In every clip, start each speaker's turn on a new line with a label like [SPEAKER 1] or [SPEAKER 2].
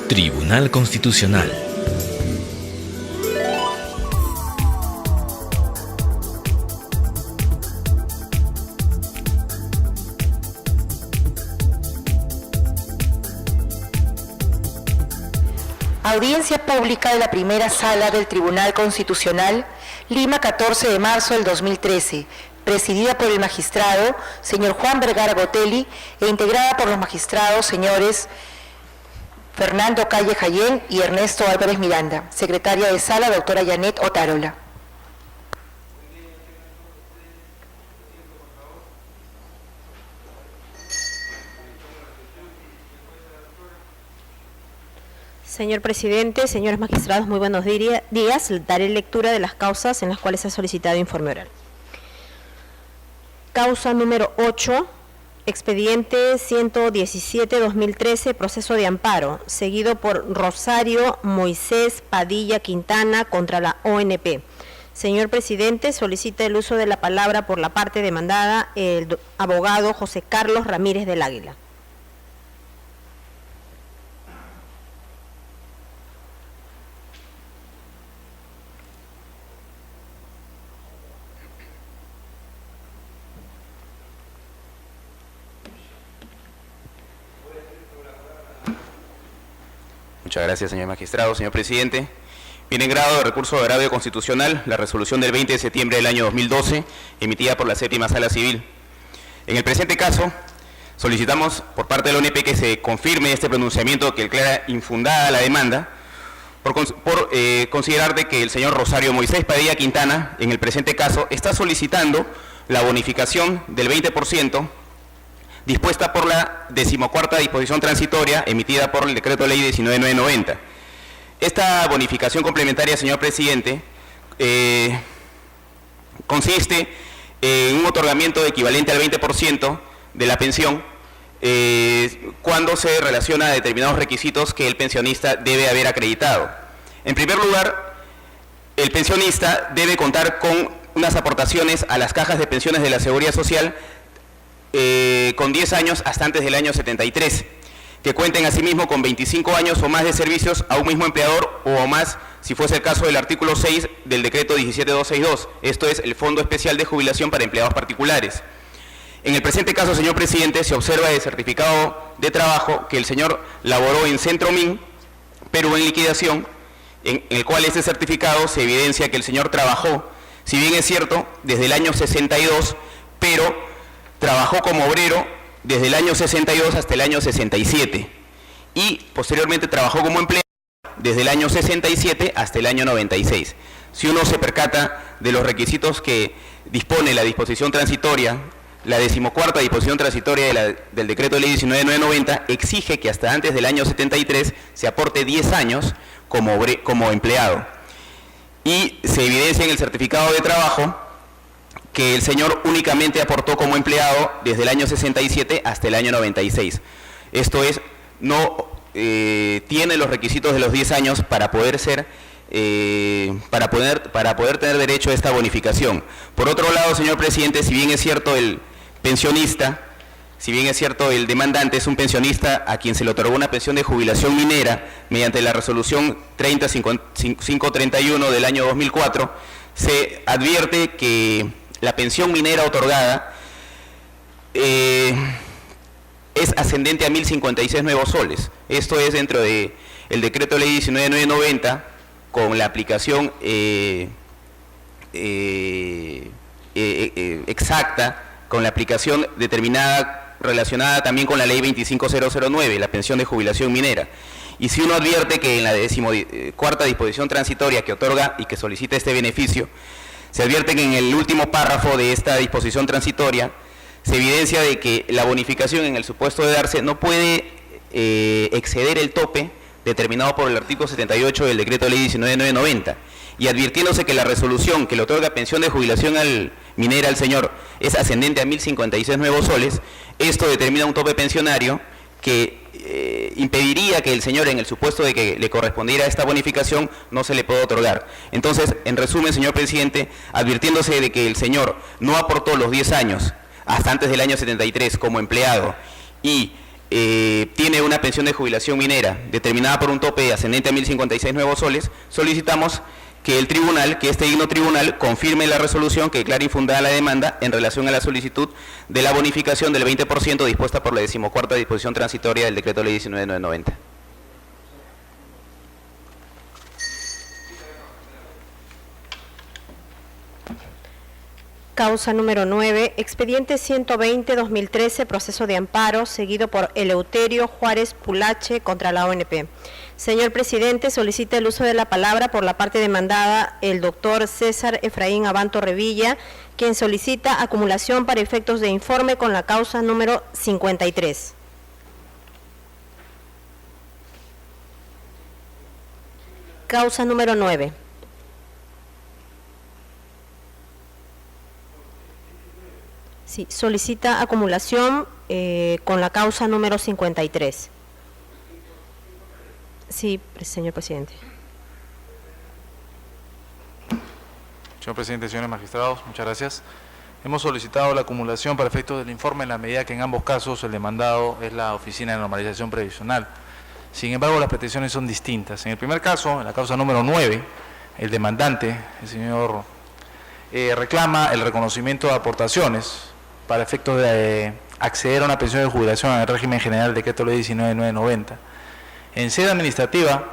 [SPEAKER 1] Tribunal Constitucional.
[SPEAKER 2] Audiencia pública de la primera sala del Tribunal Constitucional, Lima, 14 de marzo del 2013, presidida por el magistrado señor Juan Vergara Gotelli e integrada por los magistrados señores Fernando Calle Jayén y Ernesto Álvarez Miranda. Secretaria de sala, doctora Janet Otárola.
[SPEAKER 3] Señor presidente, señores magistrados, muy buenos días. Daré lectura de las causas en las cuales se ha solicitado informe oral. Causa número 8, expediente 117-2013, proceso de amparo, seguido por Rosario Moisés Padilla Quintana contra la ONP. Señor presidente, solicita el uso de la palabra por la parte demandada el abogado José Carlos Ramírez del Águila.
[SPEAKER 4] Muchas gracias, señor magistrado. Señor presidente, viene en grado de recurso de agravio constitucional la resolución del 20 de septiembre del año 2012, emitida por la Séptima Sala Civil. En el presente caso, solicitamos por parte de la ONP que se confirme este pronunciamiento que declara infundada la demanda por considerar de que el señor Rosario Moisés Padilla Quintana, en el presente caso, está solicitando la bonificación del 20% dispuesta por la 14ª disposición transitoria emitida por el decreto ley 19990. Esta bonificación complementaria, señor presidente, consiste en un otorgamiento equivalente al 20% de la pensión cuando se relaciona a determinados requisitos que el pensionista debe haber acreditado. En primer lugar, el pensionista debe contar con unas aportaciones a las cajas de pensiones de la Seguridad Social con 10 años hasta antes del año 73, que cuenten asimismo con 25 años o más de servicios a un mismo empleador o más, si fuese el caso del artículo 6 del decreto 17262, esto es el Fondo Especial de Jubilación para Empleados Particulares. En el presente caso, señor presidente, se observa el certificado de trabajo que el señor laboró en Centromin, Perú en liquidación, en el cual ese certificado se evidencia que el señor trabajó, si bien es cierto, desde el año 62, pero trabajó como obrero desde el año 62 hasta el año 67 y posteriormente trabajó como empleado desde el año 67 hasta el año 96. Si uno se percata de los requisitos que dispone la disposición transitoria, la 14ª disposición transitoria del decreto de ley 19990 exige que hasta antes del año 73 se aporte 10 años como empleado. Y se evidencia en el certificado de trabajo que el señor únicamente aportó como empleado desde el año 67 hasta el año 96. Esto es, no tiene los requisitos de los 10 años para poder ser, para poder tener derecho a esta bonificación. Por otro lado, señor presidente, si bien es cierto el pensionista, si bien es cierto el demandante es un pensionista a quien se le otorgó una pensión de jubilación minera mediante la resolución 30531 del año 2004, se advierte que la pensión minera otorgada es ascendente a 1.056 nuevos soles. Esto es dentro del decreto ley 19990 con la aplicación exacta, con la aplicación determinada relacionada también con la ley 25009, la pensión de jubilación minera. Y si uno advierte que en la 14ª disposición transitoria que otorga y que solicita este beneficio, se advierte que en el último párrafo de esta disposición transitoria se evidencia de que la bonificación en el supuesto de darse no puede exceder el tope determinado por el artículo 78 del decreto de ley 19990, y advirtiéndose que la resolución que le otorga pensión de jubilación minera al señor es ascendente a 1.056 nuevos soles, esto determina un tope pensionario que impediría que el señor, en el supuesto de que le correspondiera esta bonificación, no se le pueda otorgar. Entonces, en resumen, señor presidente, advirtiéndose de que el señor no aportó los 10 años hasta antes del año 73 como empleado y tiene una pensión de jubilación minera determinada por un tope ascendente a 1.056 nuevos soles, solicitamos que el tribunal, que este digno tribunal, confirme la resolución que declara infundada la demanda en relación a la solicitud de la bonificación del 20% dispuesta por la 14ª disposición transitoria del Decreto Ley 19.990.
[SPEAKER 3] Causa número 9, expediente 120-2013, proceso de amparo, seguido por Eleuterio Juárez Pulache contra la ONP. Señor presidente, solicita el uso de la palabra por la parte demandada el doctor César Efraín Abanto Revilla, quien solicita acumulación para efectos de informe con la causa número 53. Causa número 9. Sí, solicita acumulación con la causa número 53. Sí, señor presidente.
[SPEAKER 5] Señor presidente, señores magistrados, muchas gracias. Hemos solicitado la acumulación para efectos del informe en la medida que en ambos casos el demandado es la Oficina de Normalización Previsional. Sin embargo, las pretensiones son distintas. En el primer caso, en la causa número 9, el demandante, el señor, reclama el reconocimiento de aportaciones para efectos de acceder a una pensión de jubilación en el régimen general del Decreto Ley 19.990. En sede administrativa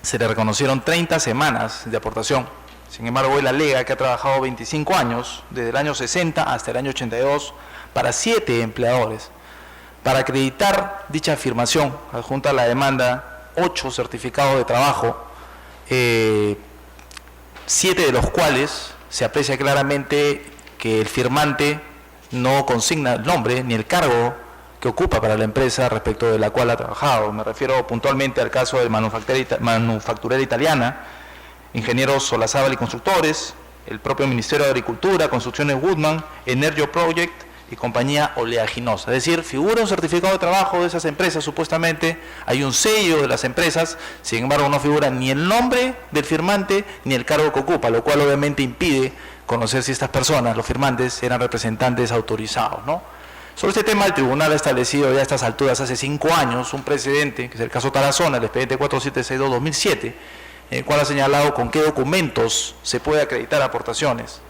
[SPEAKER 5] se le reconocieron 30 semanas de aportación. Sin embargo, él alega que ha trabajado 25 años, desde el año 60 hasta el año 82, para 7 empleadores. Para acreditar dicha afirmación, adjunta a la demanda 8 certificados de trabajo, 7 de los cuales se aprecia claramente que el firmante no consigna el nombre ni el cargo que ocupa para la empresa respecto de la cual ha trabajado. Me refiero puntualmente al caso de manufacturera italiana, Ingenieros Solazábal y Constructores, el propio Ministerio de Agricultura, Construcciones Woodman, Energy Project y compañía oleaginosa. Es decir, figura un certificado de trabajo de esas empresas, supuestamente hay un sello de las empresas, sin embargo no figura ni el nombre del firmante ni el cargo que ocupa, lo cual obviamente impide conocer si estas personas, los firmantes, eran representantes autorizados, ¿no? Sobre este tema, el tribunal ha establecido ya a estas alturas, hace 5 años, un precedente, que es el caso Tarazona, el expediente 4762-2007, en el cual ha señalado con qué documentos se puede acreditar aportaciones.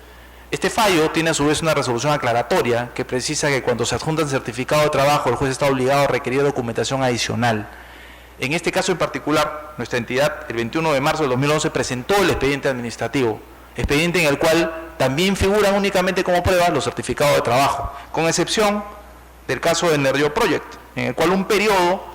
[SPEAKER 5] Este fallo tiene a su vez una resolución aclaratoria que precisa que cuando se adjunta el certificado de trabajo, el juez está obligado a requerir documentación adicional. En este caso en particular, nuestra entidad, el 21 de marzo del 2011, presentó el expediente administrativo, expediente en el cual también figuran únicamente como prueba los certificados de trabajo, con excepción del caso de Energy Project, en el cual un periodo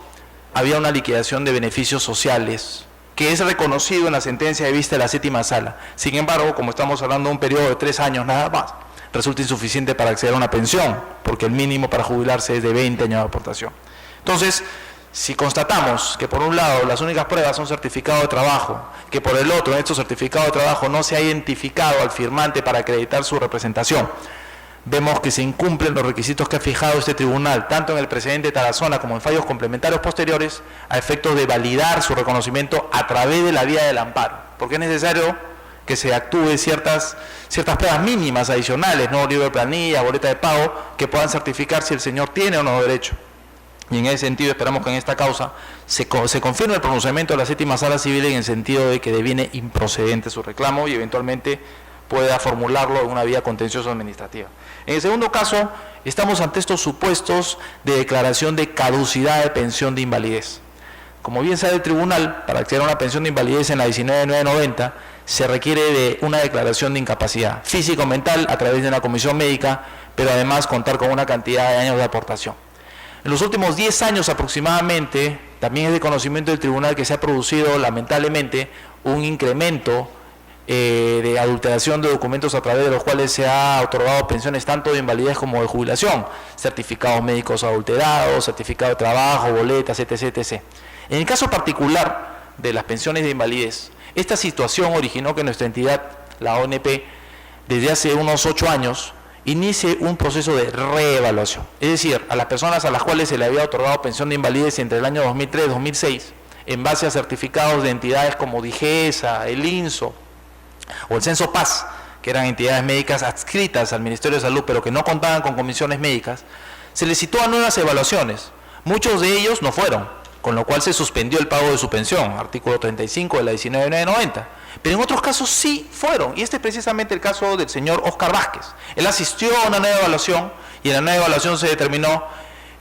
[SPEAKER 5] había una liquidación de beneficios sociales, que es reconocido en la sentencia de vista de la 7ª Sala. Sin embargo, como estamos hablando de un periodo de 3 años nada más, resulta insuficiente para acceder a una pensión, porque el mínimo para jubilarse es de 20 años de aportación. Entonces, si constatamos que por un lado las únicas pruebas son certificado de trabajo, que por el otro en estos certificados de trabajo no se ha identificado al firmante para acreditar su representación, vemos que se incumplen los requisitos que ha fijado este tribunal, tanto en el precedente de Tarazona como en fallos complementarios posteriores, a efectos de validar su reconocimiento a través de la vía del amparo, porque es necesario que se actúe ciertas pruebas mínimas adicionales, ¿no? Libro de planilla, boleta de pago, que puedan certificar si el señor tiene o no derecho. Y en ese sentido esperamos que en esta causa se confirme el pronunciamiento de la 7ª Sala Civil en el sentido de que deviene improcedente su reclamo y eventualmente pueda formularlo en una vía contencioso administrativa. En el segundo caso, estamos ante estos supuestos de declaración de caducidad de pensión de invalidez. Como bien sabe el tribunal, para acceder a una pensión de invalidez en la 19.990, se requiere de una declaración de incapacidad físico-mental a través de una comisión médica, pero además contar con una cantidad de años de aportación. En los últimos 10 años aproximadamente, también es de conocimiento del tribunal que se ha producido lamentablemente un incremento de adulteración de documentos a través de los cuales se ha otorgado pensiones tanto de invalidez como de jubilación, certificados médicos adulterados, certificado de trabajo, boletas, etc., etc. En el caso particular de las pensiones de invalidez, esta situación originó que nuestra entidad, la ONP, desde hace unos 8 años, inicie un proceso de reevaluación. Es decir, a las personas a las cuales se le había otorgado pensión de invalidez entre el año 2003 y 2006, en base a certificados de entidades como DIGESA, el INSO o el Censo Paz, que eran entidades médicas adscritas al Ministerio de Salud, pero que no contaban con comisiones médicas, se les sitúan nuevas evaluaciones, Muchos de ellos no fueron, con lo cual se suspendió el pago de su pensión, artículo 35 de la 19.990. Pero en otros casos sí fueron, y este es precisamente el caso del señor Oscar Vázquez. Él asistió a una nueva evaluación, y en la nueva evaluación se determinó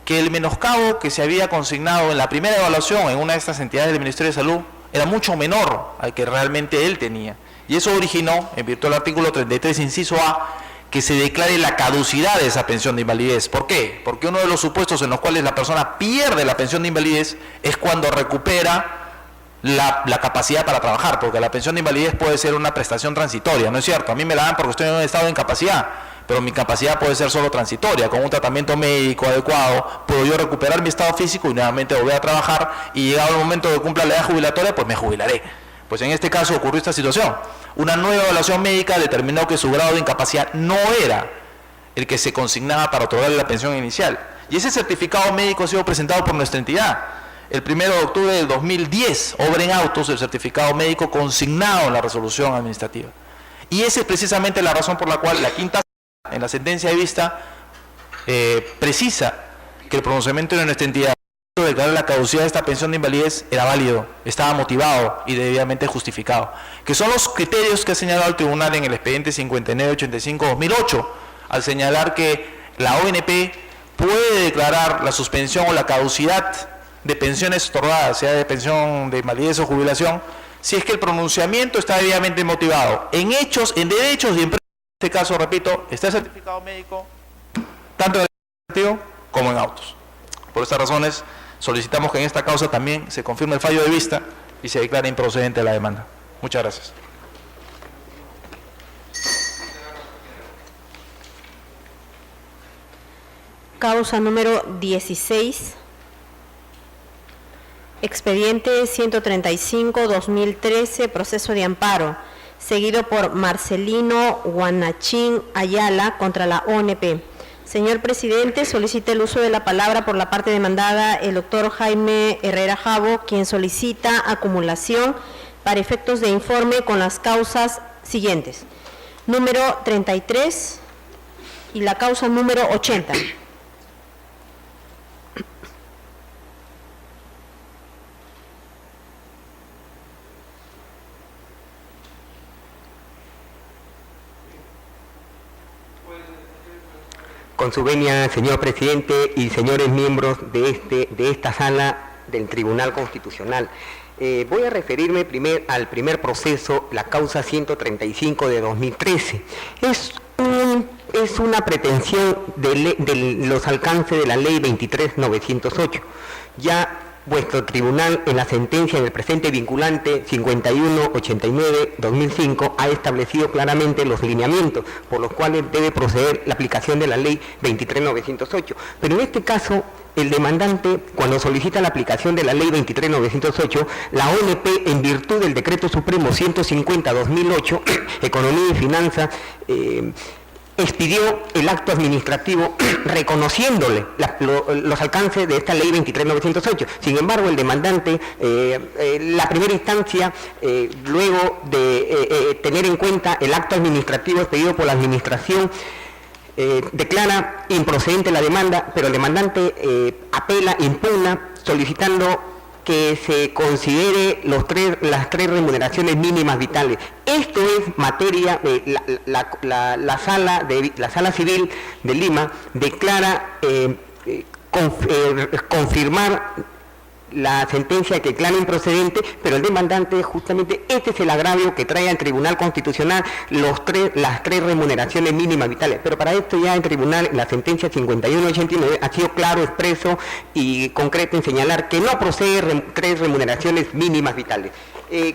[SPEAKER 5] que el menoscabo que se había consignado en la primera evaluación en una de estas entidades del Ministerio de Salud era mucho menor al que realmente él tenía. Y eso originó, en virtud del artículo 33, inciso A, que se declare la caducidad de esa pensión de invalidez. ¿Por qué? Porque uno de los supuestos en los cuales la persona pierde la pensión de invalidez es cuando recupera la capacidad para trabajar, porque la pensión de invalidez puede ser una prestación transitoria, ¿no es cierto? A mí me la dan porque estoy en un estado de incapacidad, pero mi capacidad puede ser solo transitoria. Con un tratamiento médico adecuado puedo yo recuperar mi estado físico y nuevamente volver a trabajar, y llegado el momento de que cumpla la edad jubilatoria, pues me jubilaré. Pues en este caso ocurrió esta situación. Una nueva evaluación médica determinó que su grado de incapacidad no era el que se consignaba para otorgarle la pensión inicial. Y ese certificado médico ha sido presentado por nuestra entidad. El 1 de octubre del 2010, obra en autos el certificado médico consignado en la resolución administrativa. Y esa es precisamente la razón por la cual la quinta sala, en la sentencia de vista, precisa que el pronunciamiento de nuestra entidad de declarar la caducidad de esta pensión de invalidez era válido, estaba motivado y debidamente justificado, que son los criterios que ha señalado el tribunal en el expediente 5985-2008, al señalar que la ONP puede declarar la suspensión o la caducidad de pensiones otorgadas, sea de pensión de invalidez o jubilación, si es que el pronunciamiento está debidamente motivado en hechos, en derechos y en este caso, repito, está el certificado médico tanto en el administrativo como en autos. Por estas razones solicitamos que en esta causa también se confirme el fallo de vista y se declare improcedente la demanda. Muchas gracias.
[SPEAKER 3] Causa número 16. Expediente 135-2013, proceso de amparo, seguido por Marcelino Guanachín Ayala contra la ONP. Señor presidente, solicita el uso de la palabra por la parte demandada el doctor Jaime Herrera Jabo, quien solicita acumulación para efectos de informe con las causas siguientes. Número 33 y la causa número 80.
[SPEAKER 6] Con su venia, señor presidente y señores miembros de esta sala del Tribunal Constitucional, voy a referirme al primer proceso, la causa 135 de 2013. Es una pretensión de los alcances de la ley 23.908. Ya vuestro tribunal, en la sentencia del presente vinculante 5189-2005, ha establecido claramente los lineamientos por los cuales debe proceder la aplicación de la ley 23.908. Pero en este caso, el demandante, cuando solicita la aplicación de la ley 23.908, la ONP, en virtud del Decreto Supremo 150-2008, Economía y Finanzas, expidió el acto administrativo reconociéndole los alcances de esta ley 23.908. Sin embargo, el demandante, la primera instancia, luego de tener en cuenta el acto administrativo expedido por la administración, declara improcedente la demanda, pero el demandante apela, impugna, solicitando que se considere las tres remuneraciones mínimas vitales. Esto es materia de la sala civil de Lima declara confirmar la sentencia que declara improcedente, pero el demandante, justamente este es el agravio que trae al Tribunal Constitucional, las tres remuneraciones mínimas vitales. Pero para esto ya el tribunal, la sentencia 5189, ha sido claro, expreso y concreto en señalar que no procede tres remuneraciones mínimas vitales.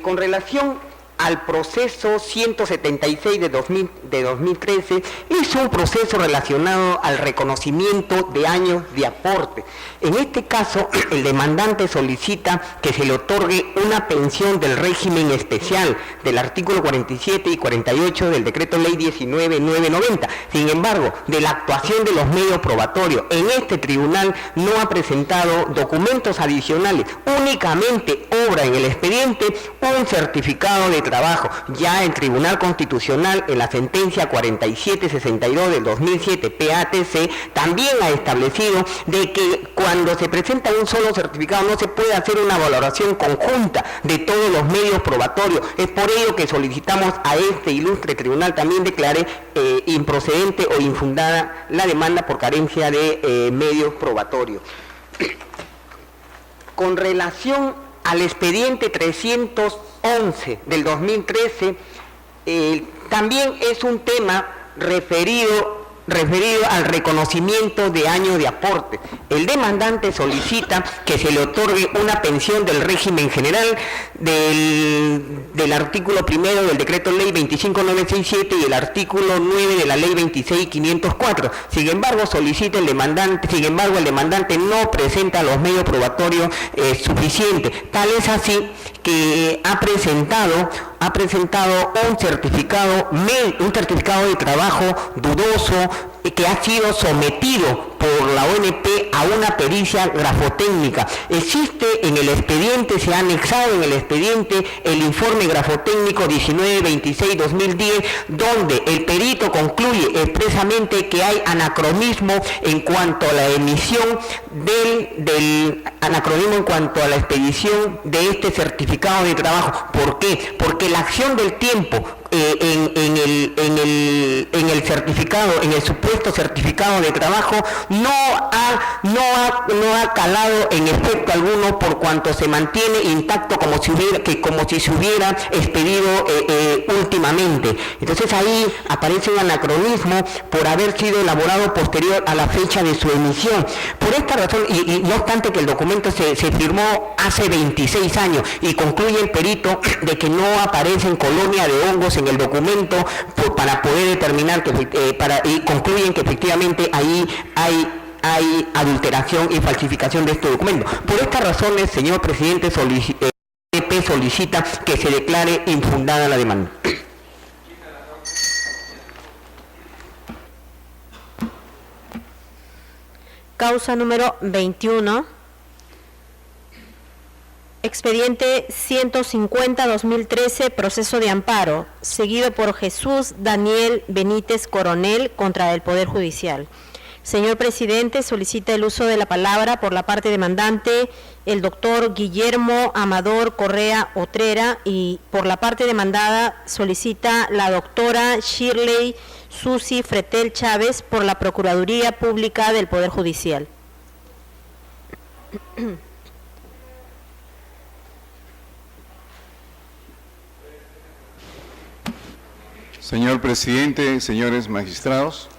[SPEAKER 6] Con relación al proceso 176 de 2013, es un proceso relacionado al reconocimiento de años de aporte. En este caso, el demandante solicita que se le otorgue una pensión del régimen especial del artículo 47 y 48 del Decreto Ley 19.990. Sin embargo, de la actuación de los medios probatorios, en este tribunal no ha presentado documentos adicionales, únicamente obra en el expediente un certificado de trabajo. Ya el Tribunal Constitucional, en la sentencia 4762 del 2007 PATC, también ha establecido de que cuando se presenta un solo certificado no se puede hacer una valoración conjunta de todos los medios probatorios. Es por ello que solicitamos a este ilustre tribunal también declare improcedente o infundada la demanda por carencia de medios probatorios. Con relación al expediente 311 del 2013, también es un tema referido al reconocimiento de años de aporte. El demandante solicita que se le otorgue una pensión del régimen general del artículo primero del decreto ley 25967 y el artículo 9 de la ley 26504. Sin embargo, el demandante no presenta los medios probatorios suficientes. Tal es así que ha presentado un certificado de trabajo dudoso que ha sido sometido por la ONP a una pericia grafotécnica. Existe en el expediente, se ha anexado en el expediente el informe grafotécnico 1926-2010, donde el perito concluye expresamente que hay anacronismo en cuanto a la emisión anacronismo en cuanto a la expedición de este certificado de trabajo. ¿Por qué? Porque la acción del tiempo en el certificado, en el supuesto certificado de trabajo, no ha calado en efecto alguno, por cuanto se mantiene intacto como si se hubiera expedido últimamente. Entonces ahí aparece un anacronismo por haber sido elaborado posterior a la fecha de su emisión. Por esta razón, y no obstante que el documento se firmó hace 26 años, y concluye el perito de que no aparecen colonia de hongos en el documento para poder determinar y concluyen que efectivamente ahí hay adulteración y falsificación de este documento. Por estas razones, señor presidente, solicita que se declare infundada la demanda.
[SPEAKER 3] Causa número 21. Expediente 150-2013, proceso de amparo, seguido por Jesús Daniel Benítez Coronel contra el Poder Judicial. Señor presidente, solicita el uso de la palabra por la parte demandante el doctor Guillermo Amador Correa Otrera, y por la parte demandada solicita la doctora Shirley Susi Fretel Chávez por la Procuraduría Pública del Poder Judicial.
[SPEAKER 7] Señor presidente, señores magistrados,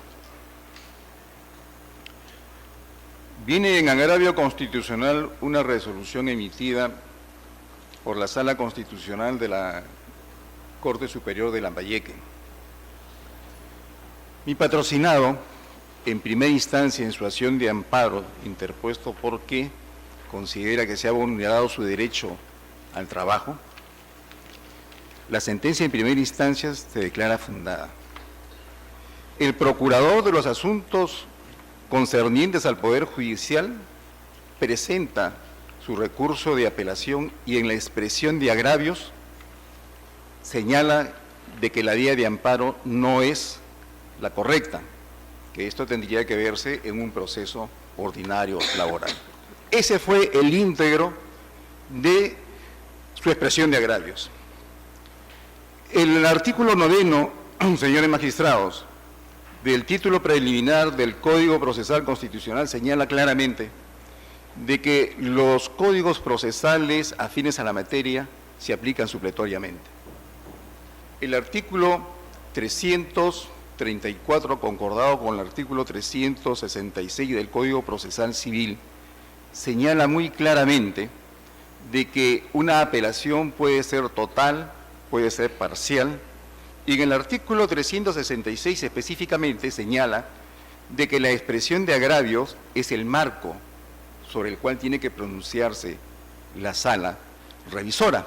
[SPEAKER 7] viene en agravio constitucional una resolución emitida por la Sala Constitucional de la Corte Superior de Lambayeque. Mi patrocinado, en primera instancia en su acción de amparo, interpuesto porque considera que se ha vulnerado su derecho al trabajo, la sentencia en primera instancia se declara fundada. El procurador de los asuntos concernientes al Poder Judicial presenta su recurso de apelación y en la expresión de agravios señala de que la vía de amparo no es la correcta, que esto tendría que verse en un proceso ordinario laboral. Ese fue el íntegro de su expresión de agravios. El artículo 9, señores magistrados, del título preliminar del Código Procesal Constitucional señala claramente de que los códigos procesales afines a la materia se aplican supletoriamente. El artículo 334, concordado con el artículo 366 del Código Procesal Civil, señala muy claramente de que una apelación puede ser total, puede ser parcial, y en el artículo 366 específicamente señala de que la expresión de agravios es el marco sobre el cual tiene que pronunciarse la sala revisora.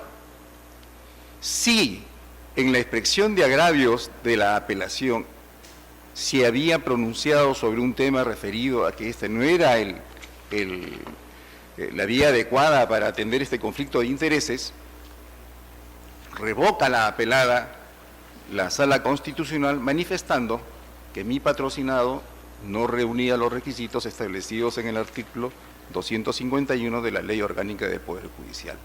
[SPEAKER 7] Si en la expresión de agravios de la apelación se había pronunciado sobre un tema referido a que este no era la vía adecuada para atender este conflicto de intereses, revoca la apelada la Sala Constitucional manifestando que mi patrocinado no reunía los requisitos establecidos en el artículo 251 de la Ley Orgánica del Poder Judicial.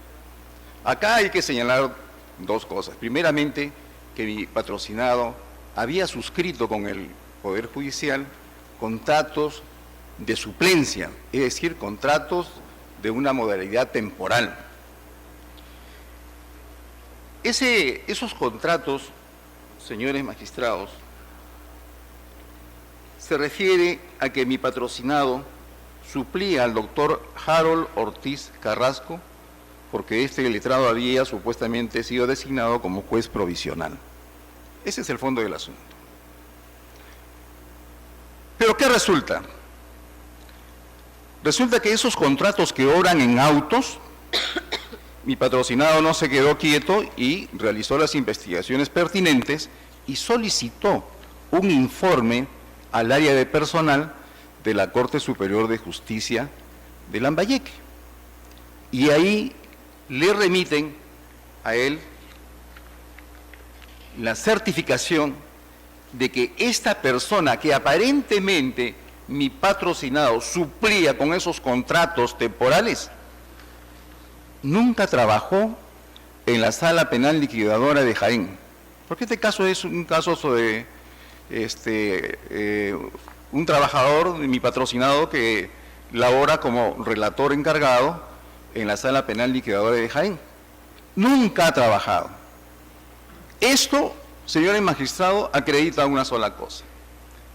[SPEAKER 7] Acá hay que señalar dos cosas. Primeramente, que mi patrocinado había suscrito con el Poder Judicial contratos de suplencia, es decir, contratos de una modalidad temporal. Esos contratos, señores magistrados, se refiere a que mi patrocinado suplía al doctor Harold Ortiz Carrasco porque este letrado había supuestamente sido designado como juez provisional. Ese es el fondo del asunto. ¿Pero qué resulta? Resulta que esos contratos que obran en autos, mi patrocinado no se quedó quieto y realizó las investigaciones pertinentes y solicitó un informe al área de personal de la Corte Superior de Justicia de Lambayeque. Y ahí le remiten a él la certificación de que esta persona que aparentemente mi patrocinado suplía con esos contratos temporales, nunca trabajó en la Sala Penal Liquidadora de Jaén. Porque este caso es un caso sobre un trabajador de mi patrocinado que labora como relator encargado en la Sala Penal Liquidadora de Jaén. Nunca ha trabajado. Esto, señores magistrados, acredita una sola cosa.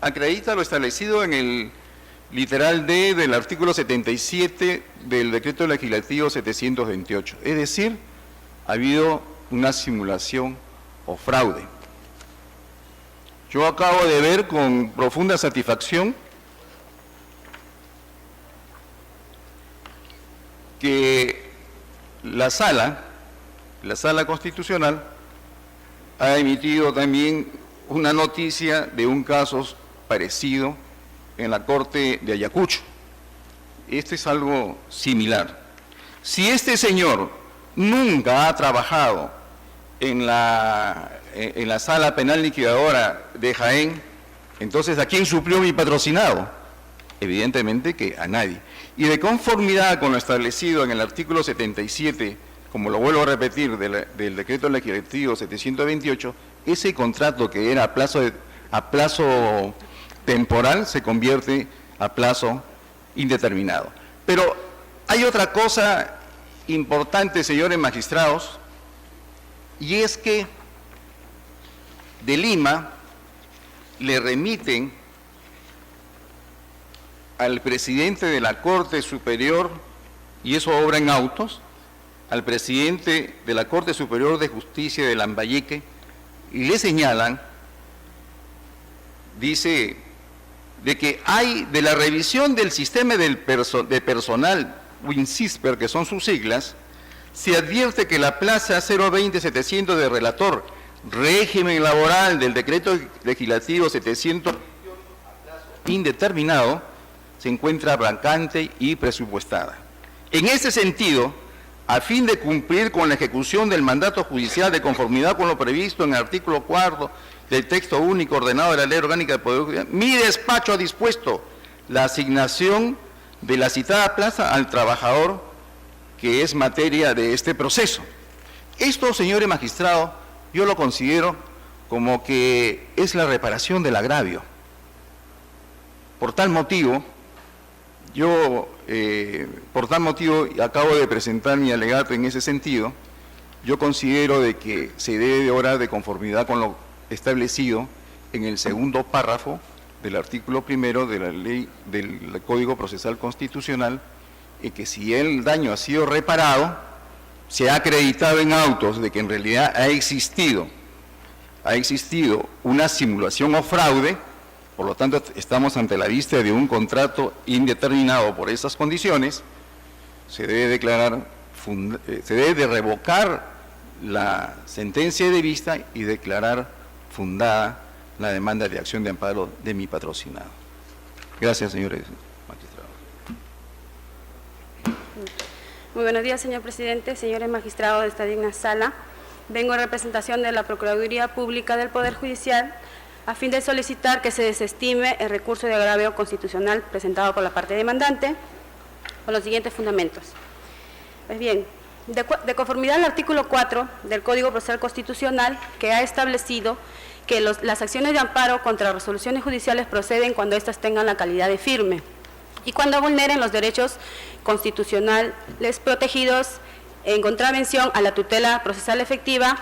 [SPEAKER 7] Acredita lo establecido en el literal D del artículo 77 del Decreto Legislativo 728. Es decir, ha habido una simulación o fraude. Yo acabo de ver con profunda satisfacción que la Sala Constitucional ha emitido también una noticia de un caso parecido en la Corte de Ayacucho. Esto es algo similar. Si este señor nunca ha trabajado en la Sala Penal Liquidadora de Jaén, entonces ¿a quién suplió mi patrocinado? Evidentemente que a nadie. Y de conformidad con lo establecido en el artículo 77, como lo vuelvo a repetir, del Decreto Legislativo 728, ese contrato que era a plazo temporal se convierte a plazo indeterminado. Pero hay otra cosa importante, señores magistrados, y es que de Lima le remiten al presidente de la Corte Superior, y eso obra en autos, al presidente de la Corte Superior de Justicia de Lambayeque, y le señalan, dice, de que hay de la revisión del sistema de personal, WINSISPER, que son sus siglas, se advierte que la plaza 020-700 de relator, régimen laboral del Decreto Legislativo 700 indeterminado, se encuentra vacante y presupuestada. En ese sentido, a fin de cumplir con la ejecución del mandato judicial de conformidad con lo previsto en el artículo 4 del texto único ordenado de la Ley Orgánica del Poder Judicial, mi despacho ha dispuesto la asignación de la citada plaza al trabajador que es materia de este proceso. Esto, señores magistrados, yo lo considero como que es la reparación del agravio. Por tal motivo, acabo de presentar mi alegato en ese sentido. Yo considero de que se debe de obrar de conformidad con lo establecido en el segundo párrafo del artículo 1 de la ley del Código Procesal Constitucional, y que si el daño ha sido reparado, se ha acreditado en autos de que en realidad ha existido una simulación o fraude. Por lo tanto, estamos ante la vista de un contrato indeterminado por esas condiciones, se debe de revocar la sentencia de vista y declarar fundada la demanda de acción de amparo de mi patrocinado. Gracias, señores magistrados.
[SPEAKER 8] Muy buenos días, señor presidente, señores magistrados de esta digna sala. vengo en representación de la Procuraduría Pública del Poder Judicial a fin de solicitar que se desestime el recurso de agravio constitucional presentado por la parte demandante con los siguientes fundamentos. Pues bien, de conformidad al artículo 4 del Código Procesal Constitucional, que ha establecido que las acciones de amparo contra resoluciones judiciales proceden cuando éstas tengan la calidad de firme y cuando vulneren los derechos constitucionales protegidos en contravención a la tutela procesal efectiva,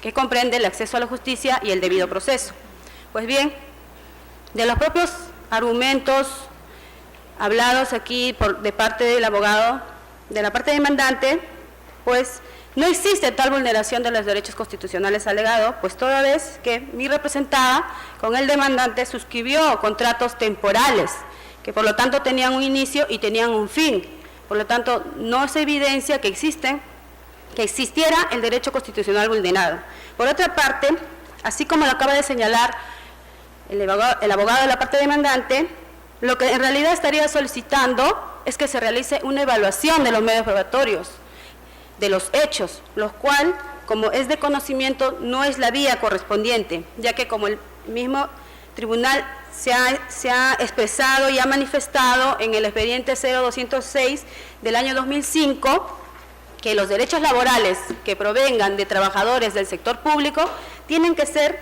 [SPEAKER 8] que comprende el acceso a la justicia y el debido proceso. Pues bien, de los propios argumentos hablados aquí de parte del abogado, de la parte demandante, pues no existe tal vulneración de los derechos constitucionales alegados, pues toda vez que mi representada con el demandante suscribió contratos temporales, que por lo tanto tenían un inicio y tenían un fin. Por lo tanto, no se evidencia que existiera el derecho constitucional vulnerado. Por otra parte, así como lo acaba de señalar el abogado de la parte demandante, lo que en realidad estaría solicitando es que se realice una evaluación de los medios probatorios, de los hechos, los cual, como es de conocimiento, no es la vía correspondiente, ya que como el mismo tribunal se ha expresado y ha manifestado en el expediente 0206 del año 2005, que los derechos laborales que provengan de trabajadores del sector público tienen que ser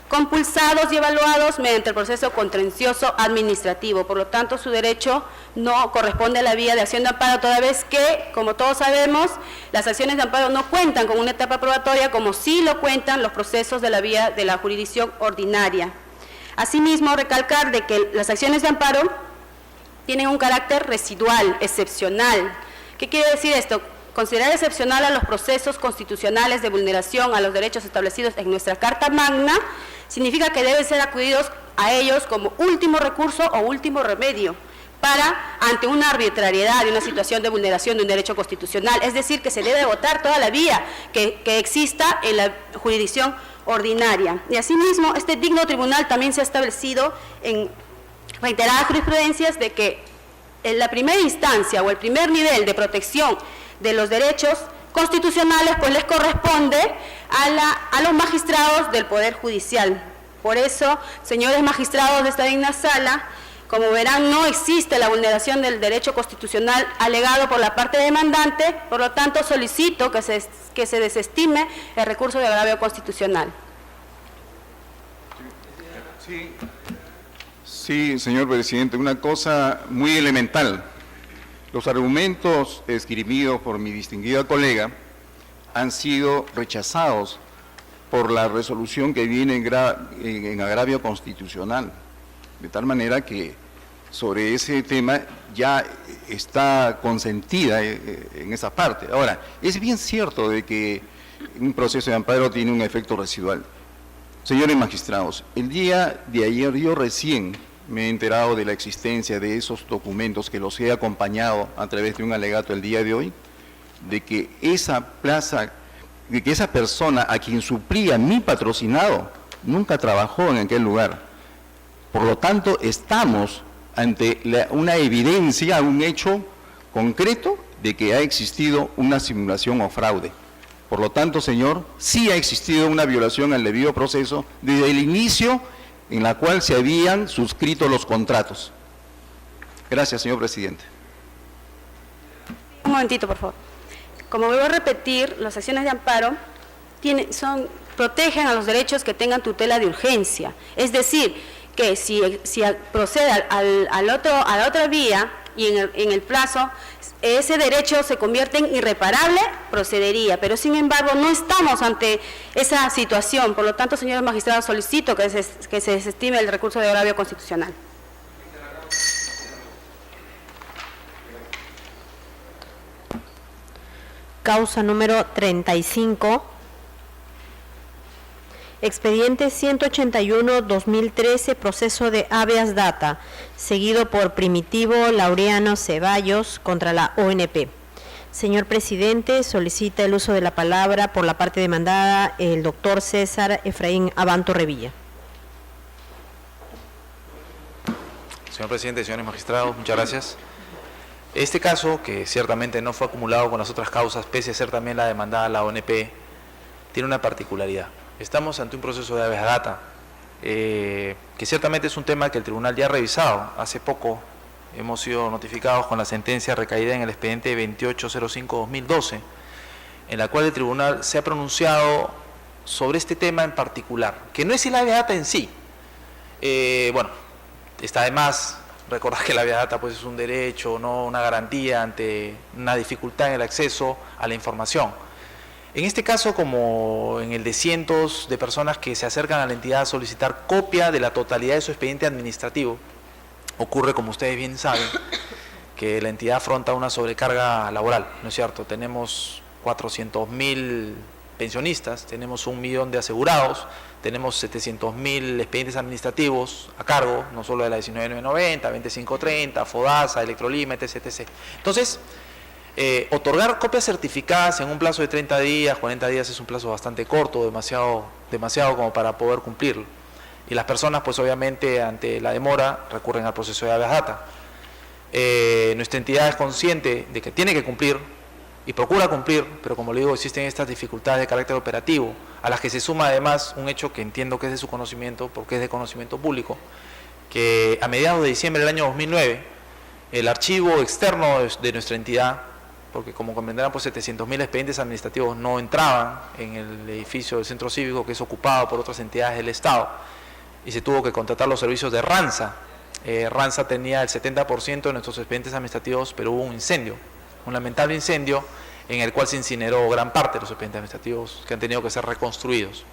[SPEAKER 8] compulsados y evaluados mediante el proceso contencioso administrativo. Por lo tanto, su derecho no corresponde a la vía de acción de amparo, toda vez que, como todos sabemos, las acciones de amparo no cuentan con una etapa probatoria, como sí lo cuentan los procesos de la vía de la jurisdicción ordinaria. Asimismo, recalcar de que las acciones de amparo tienen un carácter residual, excepcional. ¿Qué quiere decir esto? Considerar excepcional a los procesos constitucionales de vulneración a los derechos establecidos en nuestra Carta Magna significa que deben ser acudidos a ellos como último recurso o último remedio ante una arbitrariedad de una situación de vulneración de un derecho constitucional. Es decir, que se debe votar toda la vía que exista en la jurisdicción ordinaria. Y asimismo, este digno tribunal también se ha establecido en reiteradas jurisprudencias de que en la primera instancia o el primer nivel de protección de los derechos constitucionales pues les corresponde a los magistrados del Poder Judicial. Por eso, señores magistrados de esta digna sala, como verán, no existe la vulneración del derecho constitucional alegado por la parte demandante, por lo tanto solicito que se desestime el recurso de agravio constitucional.
[SPEAKER 7] Sí, señor presidente, una cosa muy elemental. Los argumentos esgrimidos por mi distinguida colega han sido rechazados por la resolución que viene en agravio constitucional, de tal manera que sobre ese tema ya está consentida en esa parte. Ahora, es bien cierto de que un proceso de amparo tiene un efecto residual. Señores magistrados, el día de ayer yo recién me he enterado de la existencia de esos documentos que los he acompañado a través de un alegato el día de hoy, de que esa persona a quien suplía mi patrocinado nunca trabajó en aquel lugar. Por lo tanto, estamos ante una evidencia, un hecho concreto de que ha existido una simulación o fraude. Por lo tanto, señor, sí ha existido una violación al debido proceso desde el inicio en la cual se habían suscrito los contratos. Gracias, señor presidente.
[SPEAKER 8] Un momentito, por favor. Como vuelvo a repetir, las acciones de amparo protegen a los derechos que tengan tutela de urgencia. Es decir, que si procede a la otra vía y en el plazo, ese derecho se convierte en irreparable, procedería. Pero sin embargo, no estamos ante esa situación. Por lo tanto, señores magistrados, solicito que se desestime el recurso de agravio constitucional.
[SPEAKER 3] Causa número 35. Expediente 181-2013, proceso de habeas data, seguido por Primitivo Laureano Ceballos contra la ONP. Señor presidente, solicita el uso de la palabra por la parte demandada el doctor César Efraín Abanto Revilla.
[SPEAKER 5] Señor presidente, señores magistrados, muchas gracias. Este caso, que ciertamente no fue acumulado con las otras causas, pese a ser también la demandada a la ONP, tiene una particularidad. Estamos ante un proceso de habeas data, que ciertamente es un tema que el tribunal ya ha revisado. Hace poco hemos sido notificados con la sentencia recaída en el expediente 2805-2012, en la cual el tribunal se ha pronunciado sobre este tema en particular, que no es el habeas data en sí. Bueno, está de más recordar que la habeas data pues, es un derecho, no una garantía ante una dificultad en el acceso a la información. En este caso, como en el de cientos de personas que se acercan a la entidad a solicitar copia de la totalidad de su expediente administrativo, ocurre, como ustedes bien saben, que la entidad afronta una sobrecarga laboral, ¿no es cierto? Tenemos 400.000 pensionistas, tenemos 1 millón de asegurados, tenemos 700.000 expedientes administrativos a cargo, no solo de la 19990, 2530, FODASA, Electrolima, etc. etc. Entonces, otorgar copias certificadas en un plazo de 30 días, 40 días es un plazo bastante corto, demasiado como para poder cumplirlo. Y las personas, pues obviamente, ante la demora, recurren al proceso de habeas data. Nuestra entidad es consciente de que tiene que cumplir y procura cumplir, pero como le digo, existen estas dificultades de carácter operativo, a las que se suma además un hecho que entiendo que es de su conocimiento, porque es de conocimiento público, que a mediados de diciembre del año 2009, el archivo externo de nuestra entidad, porque como comprenderán, pues 700.000 expedientes administrativos no entraban en el edificio del centro cívico, que es ocupado por otras entidades del Estado, y se tuvo que contratar los servicios de RANSA. RANSA tenía el 70% de nuestros expedientes administrativos, pero hubo un incendio, un lamentable incendio en el cual se incineró gran parte de los expedientes administrativos que han tenido que ser reconstruidos.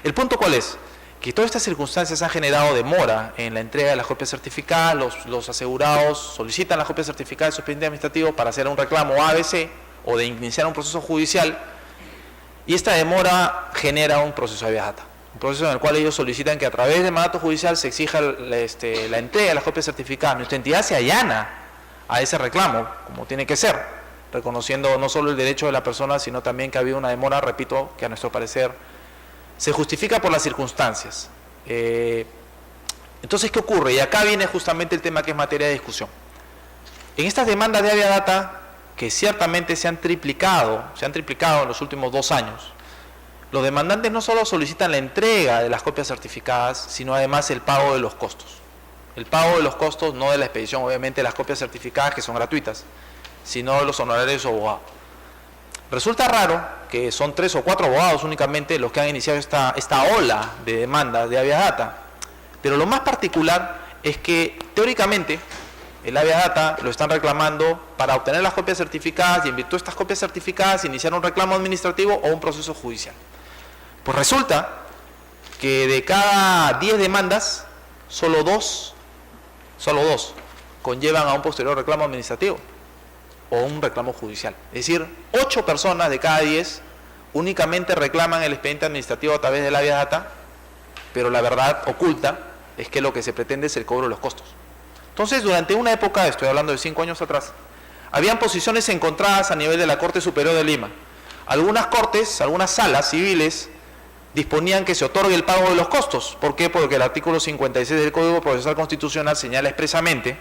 [SPEAKER 5] ¿El punto cuál es? Que todas estas circunstancias han generado demora en la entrega de las copias certificadas. Los asegurados solicitan las copias certificadas de su expediente administrativo para hacer un reclamo ABC o de iniciar un proceso judicial, y esta demora genera un proceso de habeas data, un proceso en el cual ellos solicitan que a través del mandato judicial se exija la entrega de las copias certificadas. Nuestra entidad se allana a ese reclamo, como tiene que ser, reconociendo no solo el derecho de la persona, sino también que ha habido una demora, repito, que a nuestro parecer se justifica por las circunstancias. Entonces, ¿qué ocurre? Y acá viene justamente el tema que es materia de discusión. En estas demandas de habeas data, que ciertamente se han triplicado en los últimos 2 años, los demandantes no solo solicitan la entrega de las copias certificadas, sino además el pago de los costos. El pago de los costos, no de la expedición, obviamente, de las copias certificadas, que son gratuitas, sino de los honorarios de abogado. Resulta raro que son 3 o 4 abogados únicamente los que han iniciado esta ola de demandas de habeas data, pero lo más particular es que teóricamente el habeas data lo están reclamando para obtener las copias certificadas y en virtud de estas copias certificadas iniciar un reclamo administrativo o un proceso judicial. Pues resulta que de cada 10 demandas, solo dos conllevan a un posterior reclamo administrativo o un reclamo judicial. Es decir, 8 personas de cada 10 únicamente reclaman el expediente administrativo a través del habeas data, pero la verdad oculta es que lo que se pretende es el cobro de los costos. Entonces, durante una época, estoy hablando de 5 años atrás, habían posiciones encontradas a nivel de la Corte Superior de Lima. Algunas cortes, algunas salas civiles disponían que se otorgue el pago de los costos. ¿Por qué? Porque el artículo 56 del Código Procesal Constitucional señala expresamente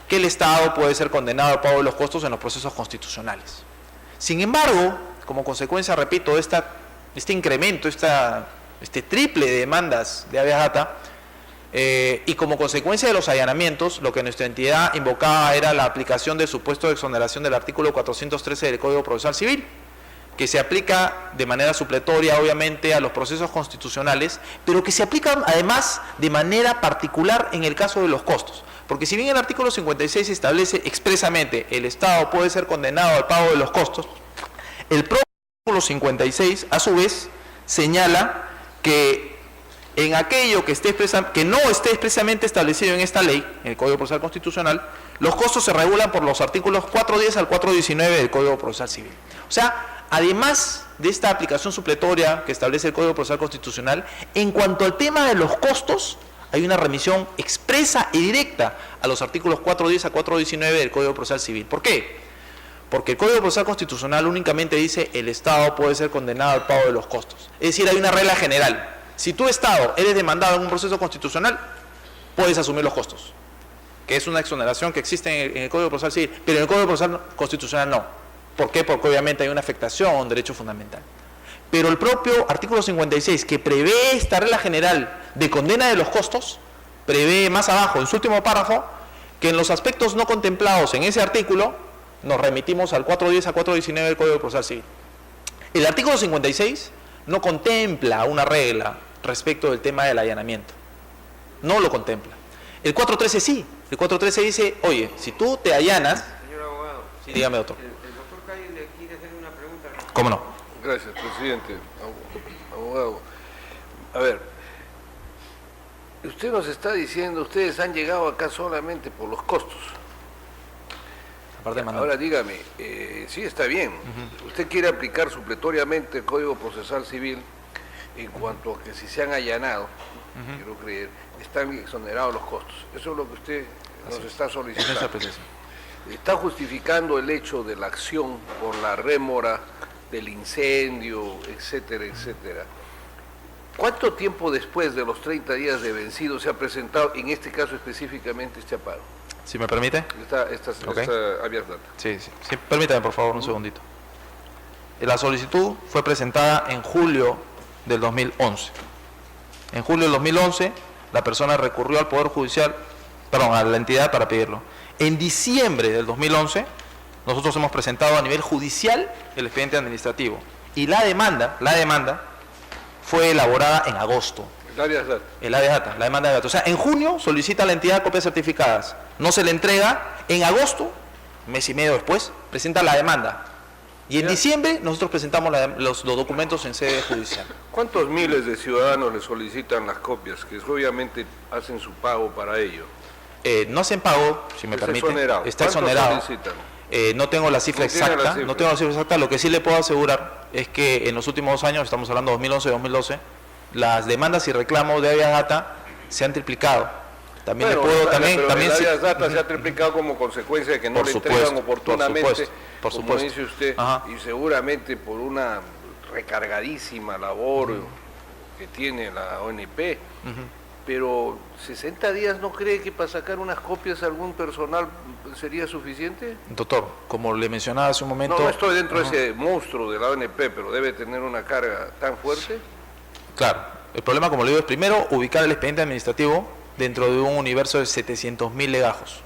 [SPEAKER 5] que el Estado puede ser condenado al pago de los costos en los procesos constitucionales. Sin embargo, como consecuencia, repito, de este incremento, este triple de demandas de habeas data, y como consecuencia de los allanamientos, lo que nuestra entidad invocaba era la aplicación del supuesto de exoneración del artículo 413 del Código Procesal Civil, que se aplica de manera supletoria, obviamente, a los procesos constitucionales, pero que se aplica además de manera particular en el caso de los costos. Porque si bien el artículo 56 establece expresamente el Estado puede ser condenado al pago de los costos, el propio artículo 56, a su vez, señala que en aquello que no esté expresamente establecido en esta ley, en el Código Procesal Constitucional, los costos se regulan por los artículos 410 al 419 del Código Procesal Civil. O sea, además de esta aplicación supletoria que establece el Código Procesal Constitucional, en cuanto al tema de los costos, hay una remisión expresa y directa a los artículos 410 a 419 del Código Procesal Civil. ¿Por qué? Porque el Código Procesal Constitucional únicamente dice el Estado puede ser condenado al pago de los costos. Es decir, hay una regla general. Si tú, Estado, eres demandado en un proceso constitucional, puedes asumir los costos, que es una exoneración que existe en el Código Procesal Civil, pero en el Código Procesal Constitucional no. ¿Por qué? Porque obviamente hay una afectación a un derecho fundamental.
[SPEAKER 9] Pero el propio artículo 56, que prevé esta regla general de condena de los costos, prevé más abajo, en su último párrafo, que en los aspectos no contemplados en ese artículo, nos remitimos al 410 a 419 del Código Procesal Civil. El artículo 56 no contempla una regla respecto del tema del allanamiento. No lo contempla. El 413 sí. El 413 dice, oye, si tú te allanas...
[SPEAKER 10] Señor abogado.
[SPEAKER 9] Sí, dígame, doctor.
[SPEAKER 10] El doctor Calle le quiere hacer una pregunta.
[SPEAKER 9] ¿Cómo no?
[SPEAKER 11] Gracias, presidente. Abogado. A ver, usted nos está diciendo, ustedes han llegado acá solamente por los costos. Ahora dígame, sí está bien, usted quiere aplicar supletoriamente el Código Procesal Civil en cuanto a que si se han allanado, quiero creer, están exonerados los costos. Eso es lo que usted nos está solicitando. Está justificando el hecho de la acción por la rémora del incendio, etcétera, etcétera. ¿Cuánto tiempo después de los 30 días de vencido se ha presentado, en este caso específicamente, este amparo?
[SPEAKER 9] Si me permite.
[SPEAKER 11] Esta habeas data.
[SPEAKER 9] Sí. Permítame, por favor, un segundito. La solicitud fue presentada en julio del 2011. En julio del 2011, la persona recurrió al Poder Judicial, perdón, a la entidad para pedirlo. En diciembre del 2011, nosotros hemos presentado a nivel judicial el expediente administrativo. Y la demanda fue elaborada en agosto.
[SPEAKER 11] El habeas data.
[SPEAKER 9] El habeas data, la demanda de datos. O sea, en junio solicita a la entidad copias certificadas. No se le entrega. En agosto, mes y medio después, presenta la demanda. Y en diciembre nosotros presentamos los documentos en sede judicial.
[SPEAKER 11] ¿Cuántos miles de ciudadanos le solicitan las copias? Que obviamente hacen su pago para ello.
[SPEAKER 9] No hacen pago, si me permite. Está exonerado.
[SPEAKER 11] Solicitan?
[SPEAKER 9] No tengo la cifra exacta. No tengo la cifra exacta. Lo que sí le puedo asegurar es que en los últimos 2 años, estamos hablando de 2011 y 2012, las demandas y reclamos de habeas data se han triplicado. También
[SPEAKER 11] bueno,
[SPEAKER 9] le puedo
[SPEAKER 11] pero
[SPEAKER 9] también
[SPEAKER 11] el habeas data se ha triplicado como consecuencia de que no le entregan oportunamente, como dice usted, y seguramente por una recargadísima labor que tiene la ONP. Pero 60 días, ¿no cree que para sacar unas copias a algún personal sería suficiente?
[SPEAKER 9] Doctor, como le mencionaba hace un momento...
[SPEAKER 11] No estoy dentro de ese monstruo de la ONP, pero debe tener una carga tan fuerte.
[SPEAKER 9] Claro, el problema, como le digo, es primero ubicar el expediente administrativo dentro de un universo de 700.000 legajos.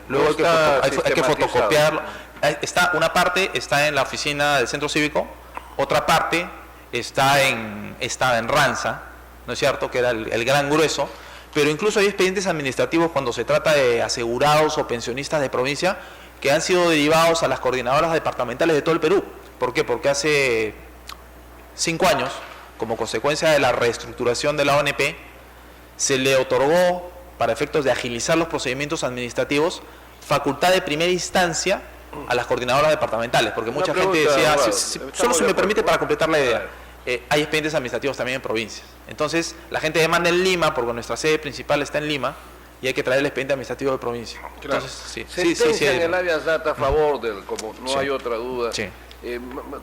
[SPEAKER 9] Luego hay que fotocopiarlo. Una parte está en la oficina del centro cívico, otra parte estaba en Ranza, ¿no es cierto?, que era el gran grueso, pero incluso hay expedientes administrativos cuando se trata de asegurados o pensionistas de provincia que han sido derivados a las coordinadoras departamentales de todo el Perú. ¿Por qué? Porque hace 5 años, como consecuencia de la reestructuración de la ONP, se le otorgó, para efectos de agilizar los procedimientos administrativos, facultad de primera instancia a las coordinadoras departamentales, porque mucha gente decía, solo si me permite para completar la idea, hay expedientes administrativos también en provincias. Entonces, la gente demanda en Lima, porque nuestra sede principal está en Lima, y hay que traer el expediente administrativo de provincia.
[SPEAKER 11] Claro.
[SPEAKER 9] Entonces,
[SPEAKER 11] sentencian el habeas data a favor del, como no hay otra duda.
[SPEAKER 9] Sí.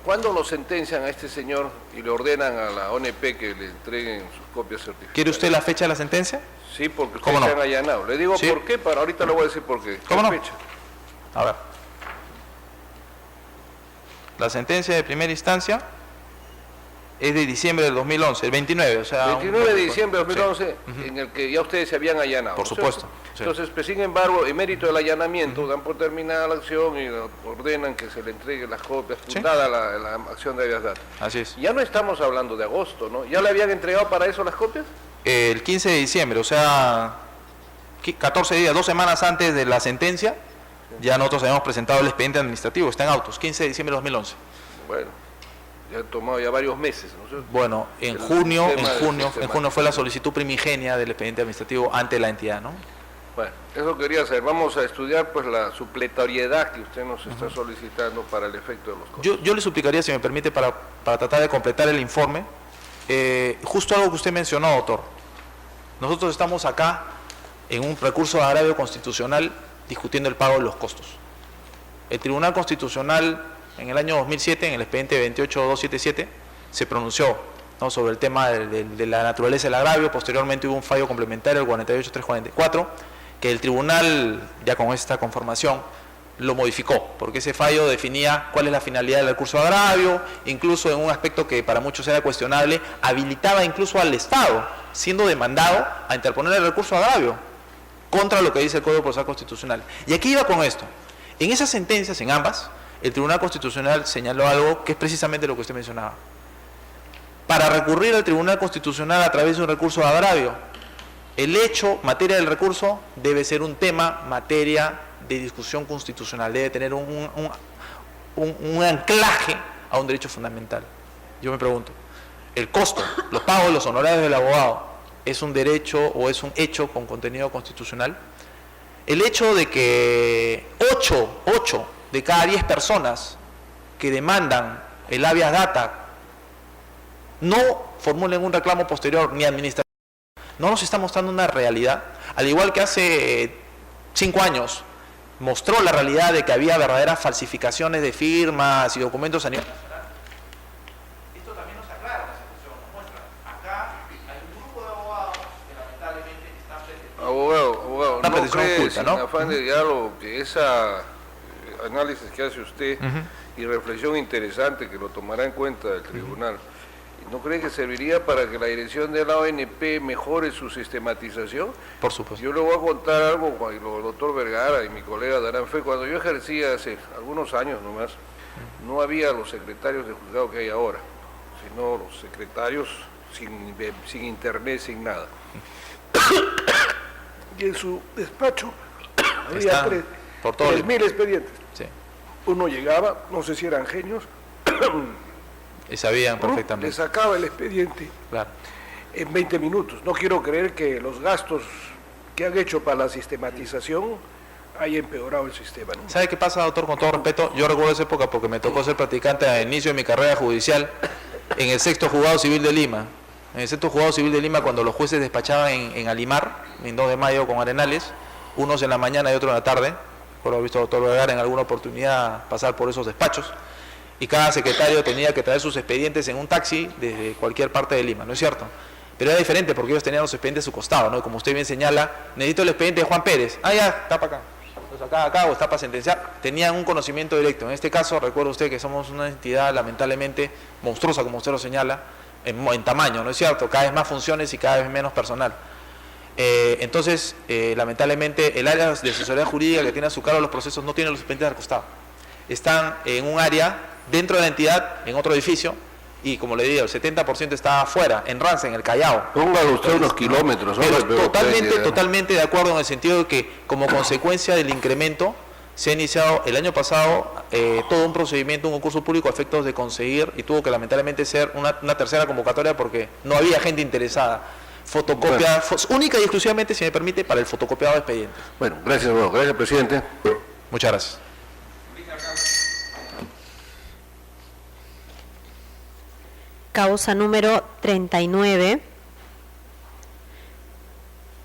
[SPEAKER 11] ¿Cuándo lo sentencian a este señor y le ordenan a la ONP que le entreguen sus copias certificadas?
[SPEAKER 9] ¿Quiere usted la fecha de la sentencia?
[SPEAKER 11] Sí, porque ustedes se han allanado. Le digo por qué, pero ahorita le voy a decir por qué.
[SPEAKER 9] ¿Cómo no?
[SPEAKER 11] Fecha?
[SPEAKER 9] A ver. La sentencia de primera instancia es de diciembre del 2011, el 29, o sea...
[SPEAKER 11] 29 de diciembre del 2011, en el que ya ustedes se habían allanado.
[SPEAKER 9] Por supuesto.
[SPEAKER 11] Entonces, pues, sin embargo, en mérito del allanamiento, dan por terminada la acción y ordenan que se le entreguen las copias, fundada la acción de habeas data.
[SPEAKER 9] Así es.
[SPEAKER 11] Ya no estamos hablando de agosto, ¿no? ¿Ya le habían entregado para eso las copias?
[SPEAKER 9] El 15 de diciembre, o sea, 14 días, 2 semanas antes de la sentencia, ya nosotros habíamos presentado el expediente administrativo, está en autos, 15 de diciembre de 2011.
[SPEAKER 11] Bueno, ya han tomado ya varios meses, ¿no?
[SPEAKER 9] Bueno, en junio fue la solicitud primigenia del expediente administrativo ante la entidad, ¿no?
[SPEAKER 11] Bueno, eso quería hacer. Vamos a estudiar pues la supletoriedad que usted nos está solicitando para el efecto de los costos.
[SPEAKER 9] Yo le suplicaría, si me permite, para tratar de completar el informe, justo algo que usted mencionó, doctor. Nosotros estamos acá en un recurso de agravio constitucional discutiendo el pago de los costos. El Tribunal Constitucional en el año 2007, en el expediente 28277, se pronunció, ¿no?, sobre el tema de la naturaleza del agravio. Posteriormente hubo un fallo complementario, el 48344, que el tribunal, ya con esta conformación, lo modificó, porque ese fallo definía cuál es la finalidad del recurso de agravio, incluso en un aspecto que para muchos era cuestionable, habilitaba incluso al Estado, siendo demandado, a interponer el recurso de agravio contra lo que dice el Código Procesal Constitucional. Y aquí iba con esto. En esas sentencias, en ambas, el Tribunal Constitucional señaló algo que es precisamente lo que usted mencionaba. Para recurrir al Tribunal Constitucional a través de un recurso de agravio, el hecho, materia del recurso, debe ser un tema, materia de discusión constitucional, debe tener un anclaje a un derecho fundamental. Yo me pregunto, ¿el costo, los pagos de los honorarios del abogado, es un derecho o es un hecho con contenido constitucional? El hecho de que 8 de cada 10 personas que demandan el habeas data no formulen un reclamo posterior ni administrativo, no nos está mostrando una realidad, al igual que hace 5 años mostró la realidad de que había verdaderas falsificaciones de firmas y documentos a nivel nacional. Esto también nos aclara la situación, nos muestra. Acá hay un grupo de abogados que lamentablemente están frente
[SPEAKER 11] Abogado,
[SPEAKER 9] una
[SPEAKER 11] ¿no
[SPEAKER 9] petición
[SPEAKER 11] cree,
[SPEAKER 9] oculta,
[SPEAKER 11] sin
[SPEAKER 9] ¿no?
[SPEAKER 11] afán de diálogo, que esa análisis que hace usted y reflexión interesante que lo tomará en cuenta el tribunal, ¿no cree que serviría para que la dirección de la ONP mejore su sistematización?
[SPEAKER 9] Por supuesto.
[SPEAKER 11] Yo le voy a contar algo, el doctor Vergara y mi colega darán fe. Cuando yo ejercía hace algunos años nomás, no había los secretarios de juzgado que hay ahora, sino los secretarios sin internet, sin nada. Y en su despacho había 3.000 expedientes.
[SPEAKER 9] Sí.
[SPEAKER 11] Uno llegaba, no sé si eran genios,
[SPEAKER 9] y sabían perfectamente.
[SPEAKER 11] le sacaba el expediente
[SPEAKER 9] Claro.
[SPEAKER 11] en 20 minutos. No quiero creer que los gastos que han hecho para la sistematización haya empeorado el sistema, ¿no?
[SPEAKER 9] ¿Sabe qué pasa, doctor? Con todo respeto, yo recuerdo esa época porque me tocó ser practicante al inicio de mi carrera judicial en el 6º Juzgado Civil de Lima. En el 6º Juzgado Civil de Lima, cuando los jueces despachaban en Alimar, en 2 de mayo con Arenales, unos en la mañana y otros en la tarde. Recuerdo haber visto al doctor Vergara en alguna oportunidad pasar por esos despachos. Y cada secretario tenía que traer sus expedientes en un taxi desde cualquier parte de Lima, ¿no es cierto? Pero era diferente porque ellos tenían los expedientes a su costado, ¿no? Y como usted bien señala, necesito el expediente de Juan Pérez. Ah, ya, está para acá. Entonces acá o está para sentenciar. Tenían un conocimiento directo. En este caso, recuerda usted que somos una entidad lamentablemente monstruosa, como usted lo señala, en tamaño, ¿no es cierto? Cada vez más funciones y cada vez menos personal. Entonces, lamentablemente, el área de asesoría jurídica que tiene a su cargo los procesos no tiene los expedientes al costado. Están en un área dentro de la entidad, en otro edificio, y como le digo, el 70% está afuera, en Rance, en el Callao.
[SPEAKER 11] Póngale usted unos kilómetros.
[SPEAKER 9] Pero totalmente de acuerdo en el sentido de que, como consecuencia del incremento, se ha iniciado el año pasado todo un procedimiento, un concurso público a efectos de conseguir, y tuvo que lamentablemente ser una tercera convocatoria porque no había gente interesada. Fotocopia, única y exclusivamente, si me permite, para el fotocopiado de expedientes.
[SPEAKER 11] Bueno, gracias, presidente.
[SPEAKER 9] Muchas gracias.
[SPEAKER 3] Causa número 39.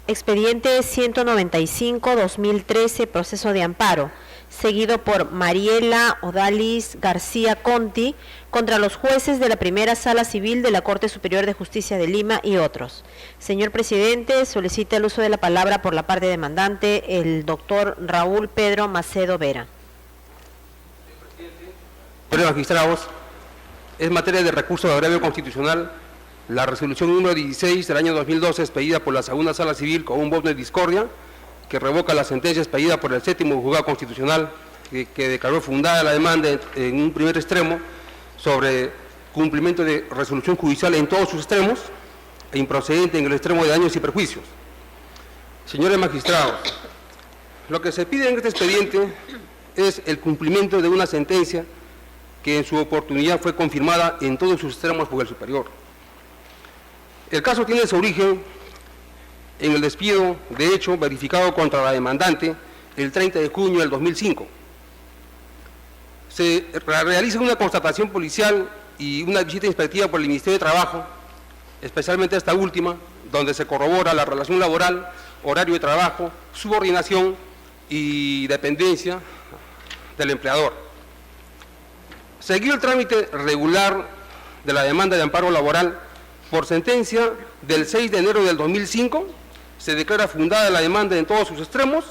[SPEAKER 3] Expediente 195-2013, proceso de amparo, seguido por Mariela Odalis García Conti, contra los jueces de la Primera Sala Civil de la Corte Superior de Justicia de Lima y otros. Señor presidente, solicita el uso de la palabra por la parte demandante, el doctor Raúl Pedro Macedo Vera.
[SPEAKER 12] Señores magistrados, es materia de recurso de agravio constitucional la resolución número 16 del año 2012 expedida por la segunda sala civil con un voto de discordia que revoca la sentencia expedida por el 7º juzgado constitucional que declaró fundada la demanda en un primer extremo sobre cumplimiento de resolución judicial en todos sus extremos e improcedente en el extremo de daños y perjuicios. Señores magistrados, lo que se pide en este expediente es el cumplimiento de una sentencia que en su oportunidad fue confirmada en todos sus extremos por el superior. El caso tiene su origen en el despido de hecho verificado contra la demandante el 30 de junio del 2005. Se realiza una constatación policial y una visita inspectiva por el Ministerio de Trabajo, especialmente esta última, donde se corrobora la relación laboral, horario de trabajo, subordinación y dependencia del empleador. Seguido el trámite regular de la demanda de amparo laboral, por sentencia del 6 de enero del 2005, se declara fundada la demanda en todos sus extremos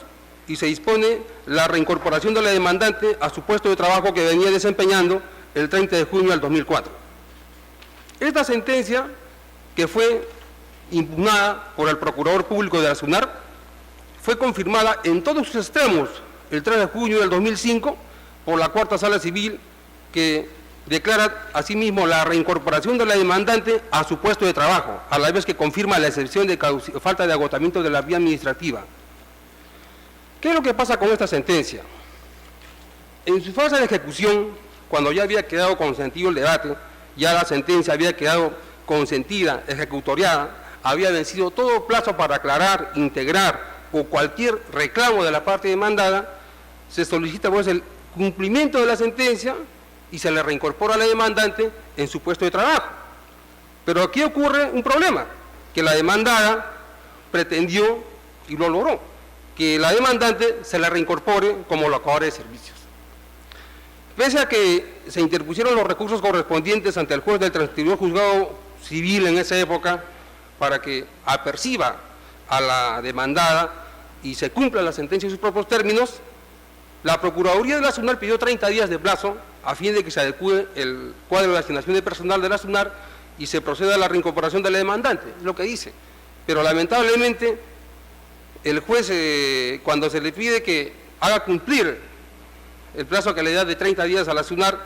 [SPEAKER 12] y se dispone la reincorporación de la demandante a su puesto de trabajo que venía desempeñando el 30 de junio del 2004. Esta sentencia, que fue impugnada por el Procurador Público de la SUNAR, fue confirmada en todos sus extremos el 3 de junio del 2005 por la Cuarta Sala Civil, que declara asimismo la reincorporación de la demandante a su puesto de trabajo, a la vez que confirma la excepción de falta de agotamiento de la vía administrativa. ¿Qué es lo que pasa con esta sentencia? En su fase de ejecución, cuando ya había quedado consentido el debate, ya la sentencia había quedado consentida, ejecutoriada, había vencido todo plazo para aclarar, integrar o cualquier reclamo de la parte demandada, se solicita pues el cumplimiento de la sentencia y se le reincorpora a la demandante en su puesto de trabajo. Pero aquí ocurre un problema, que la demandada pretendió, y lo logró, que la demandante se la reincorpore como locadora de servicios. Pese a que se interpusieron los recursos correspondientes ante el juez del 32 Juzgado Civil en esa época para que aperciba a la demandada y se cumpla la sentencia en sus propios términos, la Procuraduría de la SUNAR pidió 30 días de plazo a fin de que se adecue el cuadro de asignación de personal de la SUNAR y se proceda a la reincorporación de la demandante, es lo que dice. Pero lamentablemente el juez, cuando se le pide que haga cumplir el plazo que le da de 30 días a la SUNAR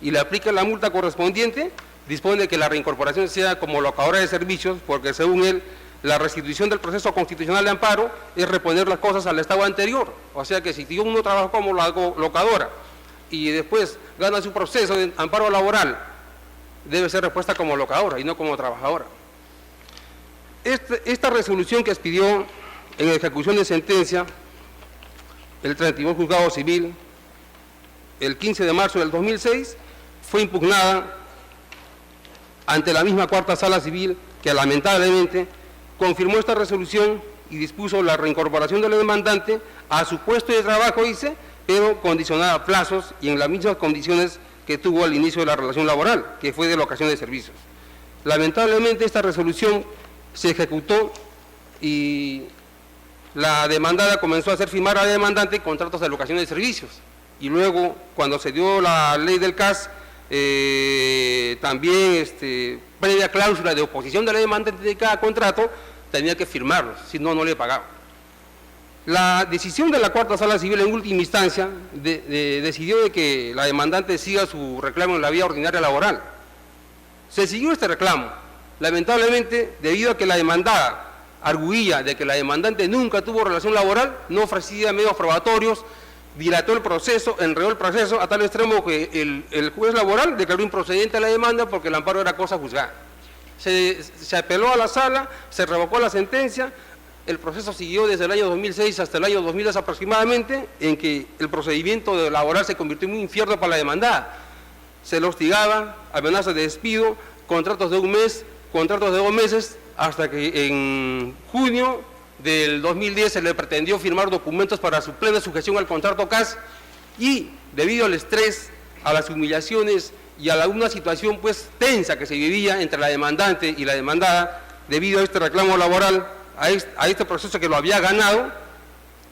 [SPEAKER 12] y le aplique la multa correspondiente, dispone que la reincorporación sea como locadora de servicios, porque según él, la restitución del proceso constitucional de amparo es reponer las cosas al estado anterior. O sea que si uno trabaja como locadora y después gana su proceso de amparo laboral, debe ser repuesta como locadora y no como trabajadora. Esta resolución que expidió en ejecución de sentencia el 32 Juzgado Civil el 15 de marzo del 2006 fue impugnada ante la misma Cuarta Sala Civil, que lamentablemente confirmó esta resolución y dispuso la reincorporación de la demandante a su puesto de trabajo, dice, pero condicionada a plazos y en las mismas condiciones que tuvo al inicio de la relación laboral, que fue de locación de servicios. Lamentablemente esta resolución se ejecutó y la demandada comenzó a hacer firmar a la demandante contratos de locación de servicios. Y luego, cuando se dio la ley del CAS, también previa cláusula de oposición de la demandante de cada contrato, tenía que firmarlos, si no, no le pagaba. La decisión de la Cuarta Sala Civil en última instancia decidió de que la demandante siga su reclamo en la vía ordinaria laboral. Se siguió este reclamo, lamentablemente, debido a que la demandada arguía de que la demandante nunca tuvo relación laboral, no ofrecía medios probatorios, dilató el proceso, enredó el proceso a tal extremo que el juez laboral declaró improcedente a la demanda porque el amparo era cosa juzgada. Se apeló a la sala, se revocó la sentencia, el proceso siguió desde el año 2006 hasta el año 2010 aproximadamente, en que el procedimiento laboral se convirtió en un infierno para la demandada. Se le hostigaba, amenazas de despido, contratos de un mes, contratos de 2 meses, hasta que en junio del 2010 se le pretendió firmar documentos para su plena sujeción al contrato CAS y debido al estrés, a las humillaciones y a una situación pues tensa que se vivía entre la demandante y la demandada debido a este reclamo laboral, a este proceso que lo había ganado,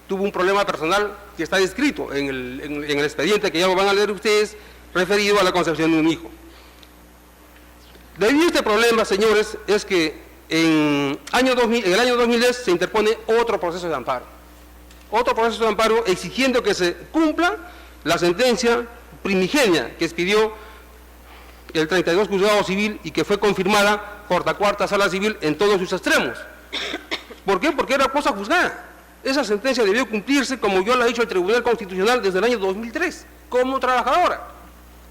[SPEAKER 12] tuvo un problema personal que está descrito en el expediente que ya lo van a leer ustedes, referido a la concepción de un hijo. Debido a este problema, señores, es que en el año 2010 se interpone otro proceso de amparo. Otro proceso de amparo exigiendo que se cumpla la sentencia primigenia que expidió el 32 Juzgado Civil y que fue confirmada por la Cuarta Sala Civil en todos sus extremos. ¿Por qué? Porque era cosa juzgada. Esa sentencia debió cumplirse, como yo lo ha dicho el Tribunal Constitucional desde el año 2003, como trabajadora.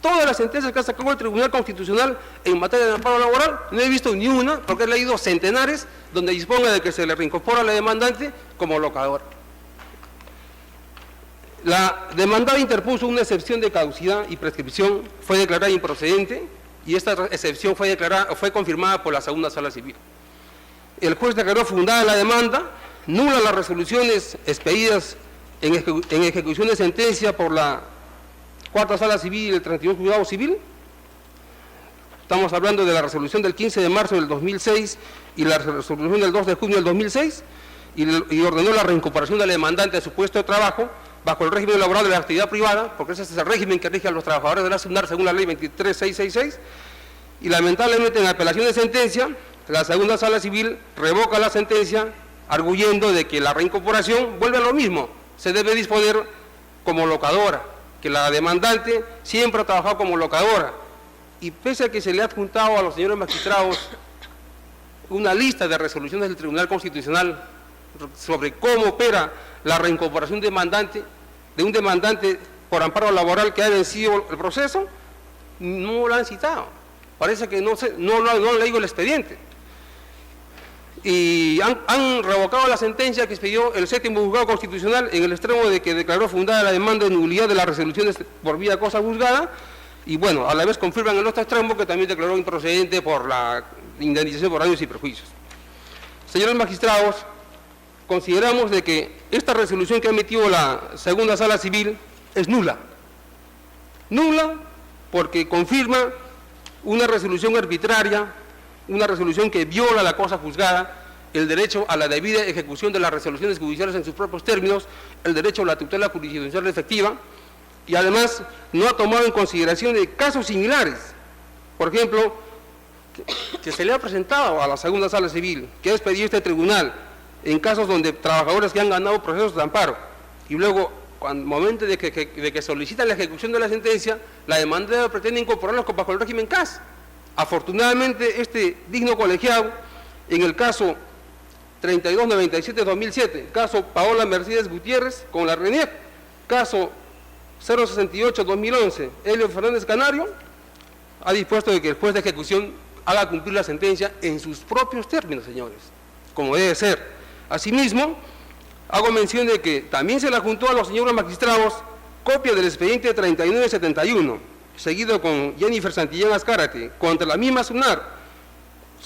[SPEAKER 12] Todas las sentencias que ha sacado el Tribunal Constitucional en materia de amparo laboral, no he visto ni una, porque he leído centenares, donde disponga de que se le reincorpora a la demandante como locadora. La demandada interpuso una excepción de caducidad y prescripción, fue declarada improcedente, y esta excepción fue confirmada por la Segunda Sala Civil. El juez declaró fundada la demanda, nula las resoluciones expedidas en ejecución de sentencia por la Cuarta Sala Civil y el 32 Juzgado Civil. Estamos hablando de la resolución del 15 de marzo del 2006 y la resolución del 2 de junio del 2006. y ordenó la reincorporación del demandante a su puesto de trabajo bajo el régimen laboral de la actividad privada, porque ese es el régimen que rige a los trabajadores de la SUNAR según la ley 23666, y lamentablemente en apelación de sentencia, la segunda sala civil revoca la sentencia arguyendo de que la reincorporación vuelve a lo mismo, se debe disponer como locadora, que la demandante siempre ha trabajado como locadora, y pese a que se le ha adjuntado a los señores magistrados una lista de resoluciones del Tribunal Constitucional sobre cómo opera la reincorporación de un demandante por amparo laboral que ha vencido el proceso, no lo han citado. Parece que no han leído el expediente. Y han revocado la sentencia que expidió el 7º Juzgado Constitucional en el extremo de que declaró fundada la demanda de nulidad de las resoluciones por vía cosa juzgada, y bueno, a la vez confirman el otro extremo que también declaró improcedente por la indemnización por daños y perjuicios. Señores magistrados, consideramos de que esta resolución que ha emitido la segunda sala civil es nula. Nula porque confirma una resolución arbitraria, una resolución que viola la cosa juzgada, el derecho a la debida ejecución de las resoluciones judiciales en sus propios términos, el derecho a la tutela jurisdiccional efectiva, y además no ha tomado en consideración de casos similares. Por ejemplo, que se le ha presentado a la segunda sala civil, que ha expedido este tribunal, en casos donde trabajadores que han ganado procesos de amparo, y luego, al momento de que solicitan la ejecución de la sentencia, la demandada pretende incorporarlos bajo el régimen CAS. Afortunadamente, este digno colegiado, en el caso 3297-2007, caso Paola Mercedes Gutiérrez con la RENIEC, caso 068-2011, Helio Fernández Canario, ha dispuesto de que el juez de ejecución haga cumplir la sentencia en sus propios términos, señores, como debe ser. Asimismo, hago mención de que también se le adjuntó a los señores magistrados copia del expediente 3971, seguido con Jennifer Santillán Azcárate, contra la misma SUNAR,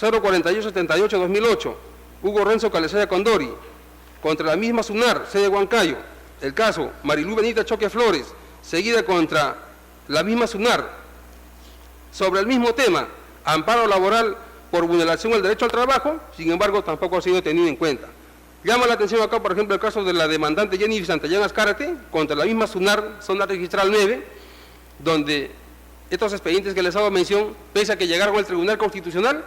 [SPEAKER 12] 04878-2008, Hugo Renzo Calesaya Condori, contra la misma SUNAR, sede Huancayo, el caso Marilú Benita Choque Flores, seguida contra la misma SUNAR, sobre el mismo tema, amparo laboral por vulneración del derecho al trabajo, sin embargo, tampoco ha sido tenido en cuenta. Llama la atención acá, por ejemplo, el caso de la demandante Jennifer Santillán Azcárate, contra la misma SUNAR, zona registral 9, donde estos expedientes que les hago mención, pese a que llegaron al Tribunal Constitucional,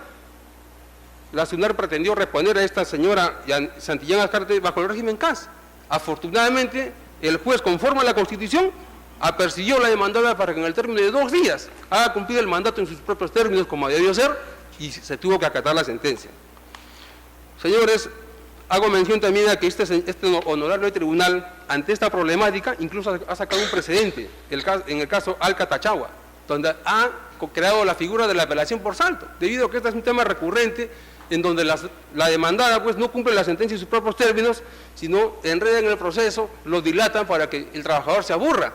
[SPEAKER 12] la SUNAR pretendió reponer a esta señora Santillán Azcárate bajo el régimen CAS. Afortunadamente, el juez, conforme a la Constitución, apercibió la demandada para que en el término de 2 días haga cumplir el mandato en sus propios términos, como debió ser, y se tuvo que acatar la sentencia. Señores, hago mención también a que este honorable tribunal, ante esta problemática, incluso ha sacado un precedente, en el caso Alca Tachagua, donde ha creado la figura de la apelación por salto, debido a que este es un tema recurrente, en donde la demandada pues no cumple la sentencia en sus propios términos, sino enredan en el proceso, lo dilatan para que el trabajador se aburre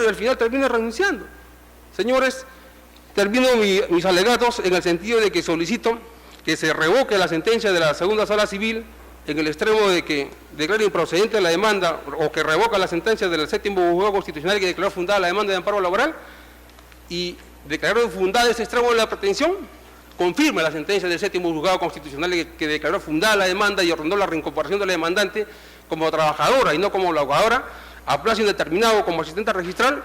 [SPEAKER 12] y al final termina renunciando. Señores, termino mis alegatos en el sentido de que solicito que se revoque la sentencia de la segunda sala civil en el extremo de que declare improcedente la demanda o que revoca la sentencia del 7º Juzgado Constitucional que declaró fundada la demanda de amparo laboral, y declaró fundada ese extremo de la pretensión, confirma la sentencia del 7º Juzgado Constitucional que declaró fundada la demanda y ordenó la reincorporación de la demandante como trabajadora y no como locadora, a plazo indeterminado como asistente registral,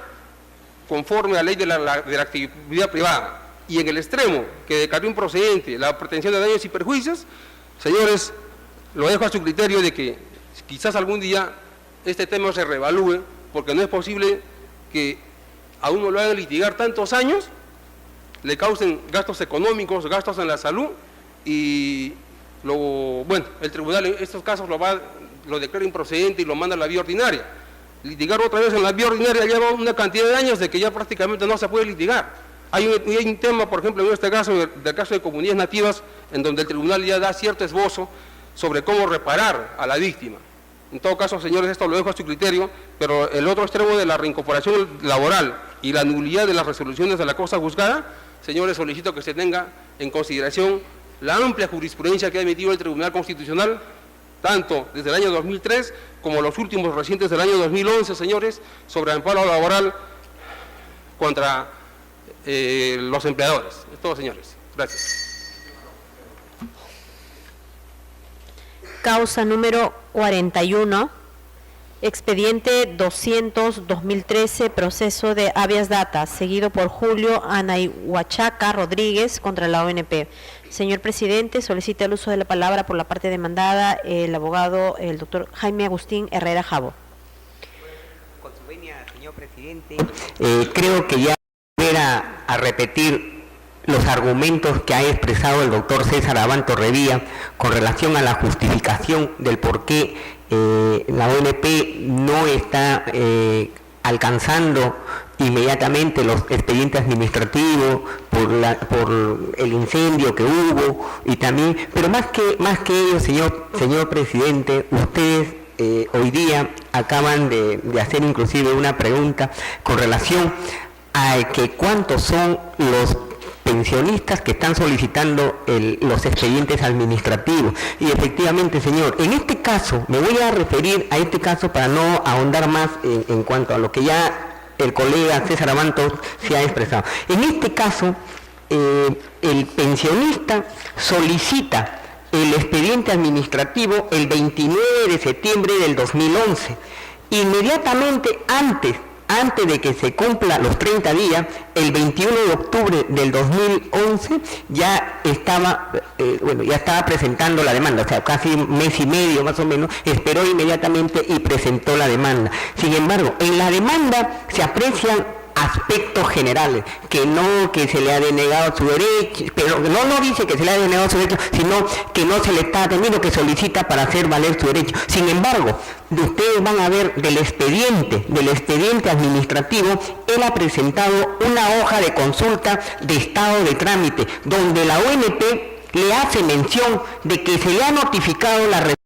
[SPEAKER 12] conforme a la ley de la actividad privada. Y en el extremo que declaró improcedente la pretensión de daños y perjuicios, señores, lo dejo a su criterio de que quizás algún día este tema se reevalúe, porque no es posible que a uno lo hagan litigar tantos años, le causen gastos económicos, gastos en la salud, y el tribunal en estos casos lo declara improcedente y lo manda a la vía ordinaria. Litigar otra vez en la vía ordinaria lleva una cantidad de años de que ya prácticamente no se puede litigar. Hay un tema, por ejemplo, en este caso, del caso de comunidades nativas, en donde el tribunal ya da cierto esbozo sobre cómo reparar a la víctima. En todo caso, señores, esto lo dejo a su criterio, pero el otro extremo de la reincorporación laboral y la nulidad de las resoluciones de la cosa juzgada, señores, solicito que se tenga en consideración la amplia jurisprudencia que ha emitido el Tribunal Constitucional, tanto desde el año 2003 como los últimos recientes del año 2011, señores, sobre amparo laboral contra los empleadores. Es todo, señores. Gracias.
[SPEAKER 3] Causa número 41, expediente 200-2013, proceso de habeas data, seguido por Julio Anaihuachaca Rodríguez contra la ONP. Señor presidente, solicita el uso de la palabra por la parte demandada el abogado, el doctor Jaime Agustín Herrera Jabo.
[SPEAKER 6] Con su venia, señor presidente, creo que ya volver a repetir los argumentos que ha expresado el doctor César Abanto Revilla con relación a la justificación del por qué la ONP no está alcanzando inmediatamente los expedientes administrativos por el incendio que hubo y también, pero más que ello, señor presidente, ustedes hoy día acaban de hacer inclusive una pregunta con relación a que cuántos son los pensionistas que están solicitando los expedientes administrativos. Y efectivamente, señor, en este caso, me voy a referir a este caso para no ahondar más en cuanto a lo que ya el colega César Abanto se ha expresado. En este caso, el pensionista solicita el expediente administrativo el 29 de septiembre del 2011. Inmediatamente antes de que se cumpla los 30 días, el 21 de octubre del 2011 ya estaba presentando la demanda, o sea, casi un mes y medio más o menos, esperó inmediatamente y presentó la demanda. Sin embargo, en la demanda se aprecian aspectos generales, que se le ha denegado su derecho, pero no dice que se le ha denegado su derecho, sino que no se le está atendiendo, que solicita para hacer valer su derecho. Sin embargo, ustedes van a ver del expediente administrativo, él ha presentado una hoja de consulta de estado de trámite, donde la ONP le hace mención de que se le ha notificado la resolución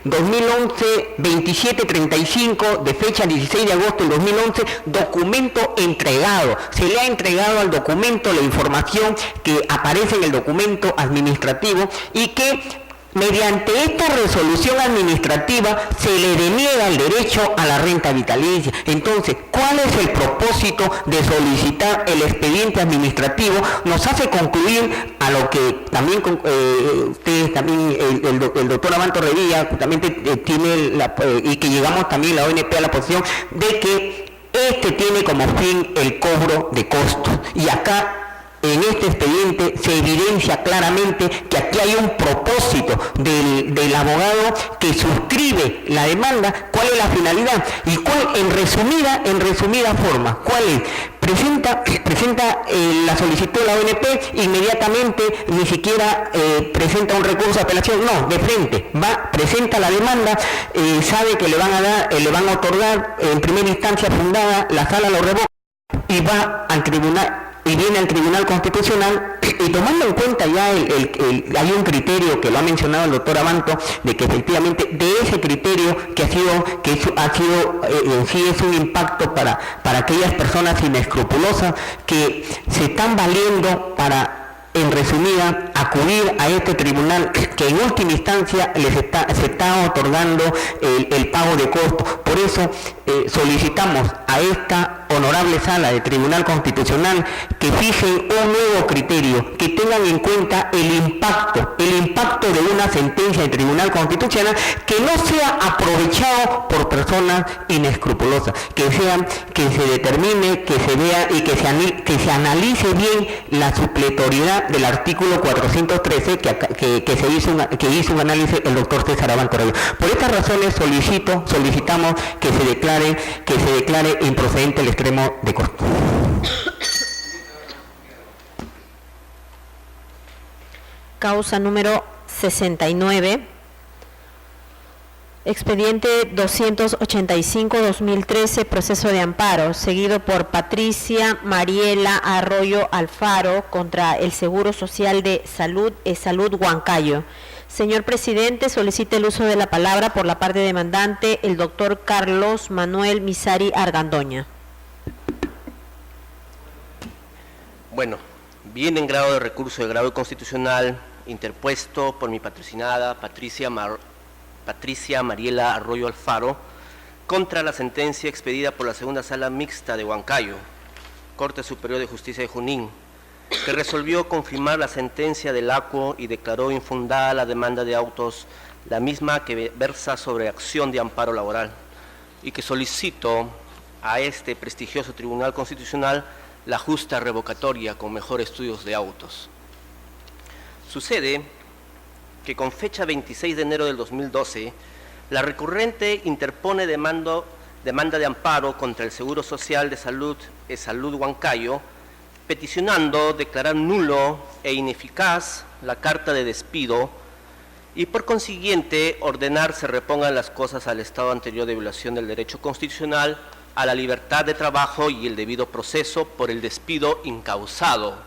[SPEAKER 6] 2011-2735 de fecha 16 de agosto del 2011, documento entregado. Se le ha entregado al documento la información que aparece en el documento administrativo y que mediante esta resolución administrativa se le deniega el derecho a la renta vitalicia. Entonces, ¿cuál es el propósito de solicitar el expediente administrativo? Nos hace concluir a lo que también ustedes también, el doctor Abanto Revilla justamente tiene y que llegamos también la ONP a la posición de que tiene como fin el cobro de costos. Y acá, en este expediente se evidencia claramente que aquí hay un propósito del abogado que suscribe la demanda. ¿Cuál es la finalidad? Y cuál, en resumida forma, ¿cuál es? Presenta la solicitud de la ONP, inmediatamente ni siquiera presenta un recurso de apelación, no, de frente, presenta la demanda, sabe que le van a otorgar en primera instancia fundada, la sala lo revoca y va al tribunal. Y viene al Tribunal Constitucional, y tomando en cuenta ya hay un criterio que lo ha mencionado el doctor Abanto, de que efectivamente de ese criterio que ha sido en sí es un impacto para aquellas personas inescrupulosas que se están valiendo para, en resumida, acudir a este tribunal que en última instancia se está otorgando el pago de costos. Por eso solicitamos a esta honorable sala de Tribunal Constitucional que fijen un nuevo criterio, que tengan en cuenta el impacto de una sentencia de Tribunal Constitucional, que no sea aprovechado por personas inescrupulosas, que se determine, que se vea y que se analice bien la supletoriedad del artículo 413 que hizo un análisis el doctor César Abanto Revilla. Por estas razones solicitamos que se declare improcedente el extremo de costo.
[SPEAKER 3] Causa número 69. Expediente 285-2013, proceso de amparo, seguido por Patricia Mariela Arroyo Alfaro contra el Seguro Social de Salud, Salud Huancayo. Señor presidente, solicita el uso de la palabra por la parte demandante el doctor Carlos Manuel Misari Argandoña.
[SPEAKER 13] Bueno, viene en grado de recurso de grado constitucional interpuesto por mi patrocinada Patricia Mariela Arroyo Alfaro contra la sentencia expedida por la segunda sala mixta de Huancayo, Corte Superior de Justicia de Junín, que resolvió confirmar la sentencia del ACUO y declaró infundada la demanda de autos, la misma que versa sobre acción de amparo laboral, y que solicito a este prestigioso Tribunal Constitucional la justa revocatoria con mejor estudios de autos. Sucede que con fecha 26 de enero del 2012, la recurrente interpone demanda de amparo contra el Seguro Social de Salud, Salud Huancayo, peticionando declarar nulo e ineficaz la carta de despido y por consiguiente ordenar se repongan las cosas al estado anterior de violación del derecho constitucional a la libertad de trabajo y el debido proceso por el despido incausado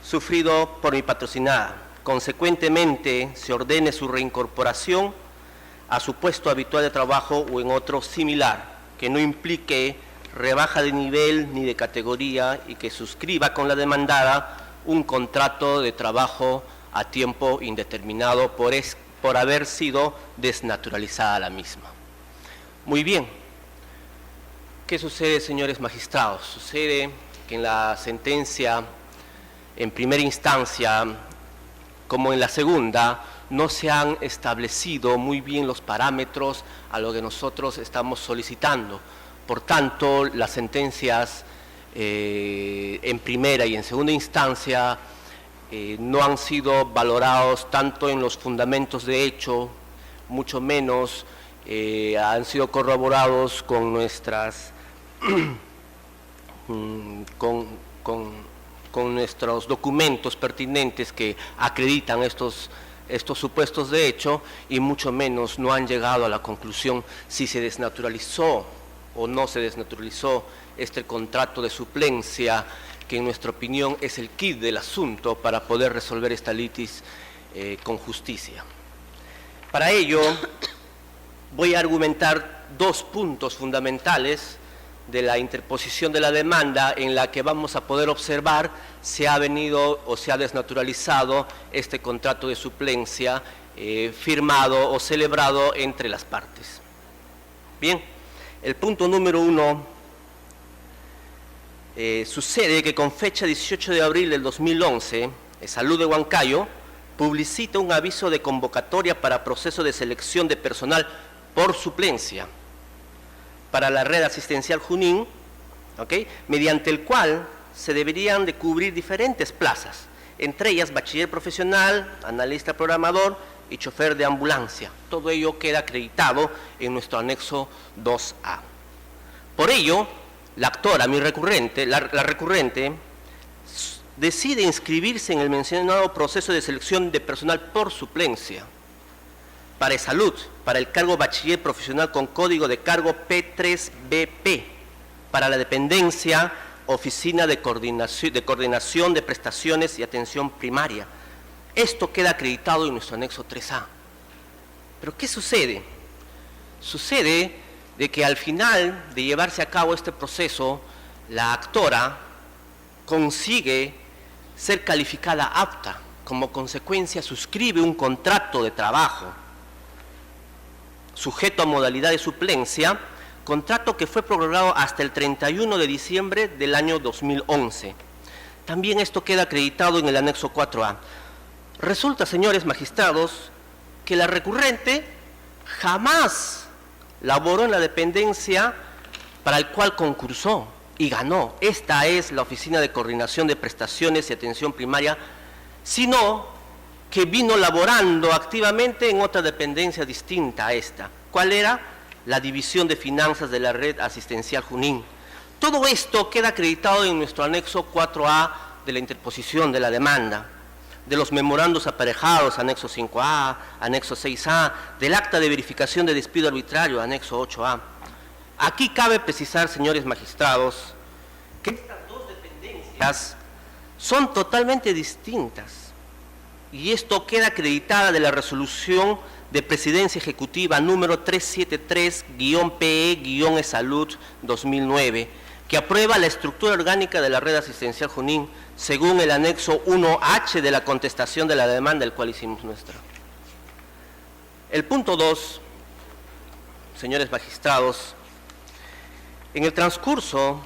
[SPEAKER 13] sufrido por mi patrocinada. Consecuentemente, se ordene su reincorporación a su puesto habitual de trabajo o en otro similar, que no implique rebaja de nivel ni de categoría y que suscriba con la demandada un contrato de trabajo a tiempo indeterminado por haber sido desnaturalizada la misma. Muy bien. ¿Qué sucede, señores magistrados? Sucede que en la sentencia, en primera instancia, como en la segunda, no se han establecido muy bien los parámetros a lo que nosotros estamos solicitando. Por tanto, las sentencias en primera y en segunda instancia no han sido valorados tanto en los fundamentos de hecho, mucho menos han sido corroborados con nuestras con nuestros documentos pertinentes que acreditan estos supuestos de hecho, y mucho menos no han llegado a la conclusión si se desnaturalizó o no se desnaturalizó este contrato de suplencia, que en nuestra opinión es el quid del asunto para poder resolver esta litis con justicia. Para ello, voy a argumentar dos puntos fundamentales de la interposición de la demanda en la que vamos a poder observar si ha venido o se ha desnaturalizado este contrato de suplencia firmado o celebrado entre las partes. Bien, el punto número 1, sucede que con fecha 18 de abril del 2011, Salud de Huancayo publicita un aviso de convocatoria para proceso de selección de personal por suplencia para la red asistencial Junín, mediante el cual se deberían de cubrir diferentes plazas, entre ellas bachiller profesional, analista programador y chofer de ambulancia. Todo ello queda acreditado en nuestro anexo 2A. Por ello, la actora, la recurrente, decide inscribirse en el mencionado proceso de selección de personal por suplencia para salud, para el cargo bachiller profesional con código de cargo P3BP, para la dependencia Oficina de Coordinación de Prestaciones y Atención Primaria. Esto queda acreditado en nuestro anexo 3A. ¿Pero qué sucede? Sucede de que al final de llevarse a cabo este proceso, la actora consigue ser calificada apta. Como consecuencia, suscribe un contrato de trabajo sujeto a modalidad de suplencia, contrato que fue prorrogado hasta el 31 de diciembre del año 2011. También esto queda acreditado en el anexo 4A. Resulta, señores magistrados, que la recurrente jamás laboró en la dependencia para el cual concursó y ganó. Esta es la Oficina de Coordinación de Prestaciones y Atención Primaria, sino que vino laborando activamente en otra dependencia distinta a esta. ¿Cuál era? La División de Finanzas de la Red Asistencial Junín. Todo esto queda acreditado en nuestro anexo 4A de la interposición de la demanda, de los memorandos aparejados, anexo 5A, anexo 6A, del acta de verificación de despido arbitrario, anexo 8A. Aquí cabe precisar, señores magistrados, que estas dos dependencias son totalmente distintas. Y esto queda acreditada de la resolución de Presidencia Ejecutiva número 373-PE-Salud 2009, que aprueba la estructura orgánica de la red asistencial Junín según el anexo 1H de la contestación de la demanda, el cual hicimos nuestra. El punto 2, señores magistrados, en el transcurso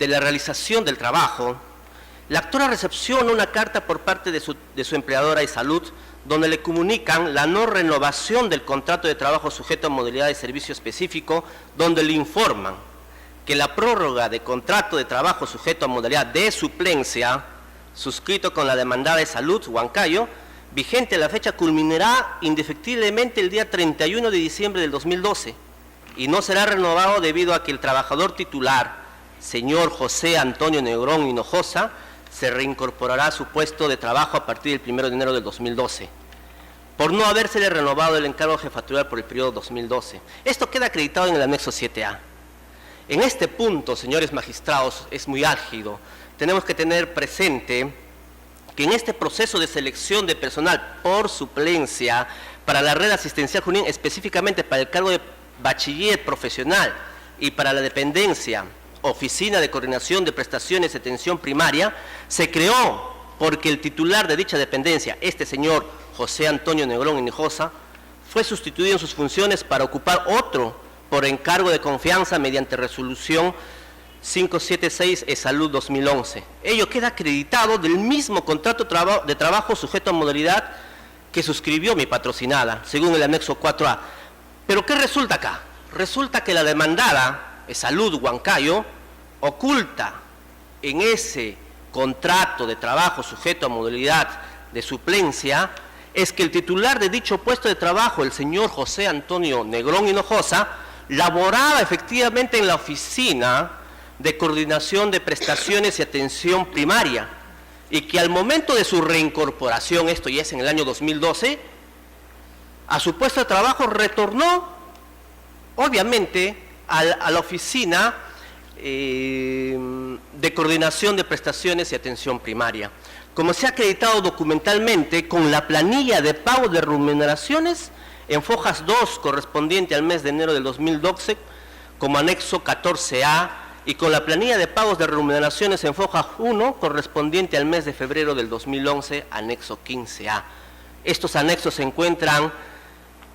[SPEAKER 13] de la realización del trabajo, la actora recepciona una carta por parte de su empleadora de salud donde le comunican la no renovación del contrato de trabajo sujeto a modalidad de servicio específico, donde le informan que la prórroga de contrato de trabajo sujeto a modalidad de suplencia, suscrito con la demandada de salud, Huancayo, vigente a la fecha, culminará indefectiblemente el día 31 de diciembre del 2012 y no será renovado debido a que el trabajador titular, señor José Antonio Negrón Hinojosa, se reincorporará a su puesto de trabajo a partir del 1 de enero del 2012, por no habérsele renovado el encargo jefatural por el periodo 2012. Esto queda acreditado en el anexo 7A. En este punto, señores magistrados, es muy álgido. Tenemos que tener presente que en este proceso de selección de personal por suplencia para la red asistencial Junín, específicamente para el cargo de bachiller profesional y para la dependencia, Oficina de Coordinación de Prestaciones de Atención Primaria, se creó porque el titular de dicha dependencia, este señor José Antonio Negrón Hinojosa, fue sustituido en sus funciones para ocupar otro por encargo de confianza mediante resolución 576 de Salud 2011. Ello queda acreditado del mismo contrato de trabajo sujeto a modalidad que suscribió mi patrocinada, según el anexo 4A. ¿Pero qué resulta acá? Resulta que la demandada, Salud Huancayo, oculta en ese contrato de trabajo sujeto a modalidad de suplencia, es que el titular de dicho puesto de trabajo, el señor José Antonio Negrón Hinojosa, laboraba efectivamente en la Oficina de Coordinación de Prestaciones y Atención Primaria, y que al momento de su reincorporación, esto ya es en el año 2012, a su puesto de trabajo retornó, obviamente, a la Oficina de Coordinación de Prestaciones y Atención Primaria. Como se ha acreditado documentalmente, con la planilla de pago de remuneraciones en fojas 2 correspondiente al mes de enero del 2012 como anexo 14A y con la planilla de pagos de remuneraciones en foja 1 correspondiente al mes de febrero del 2011 anexo 15A. Estos anexos se encuentran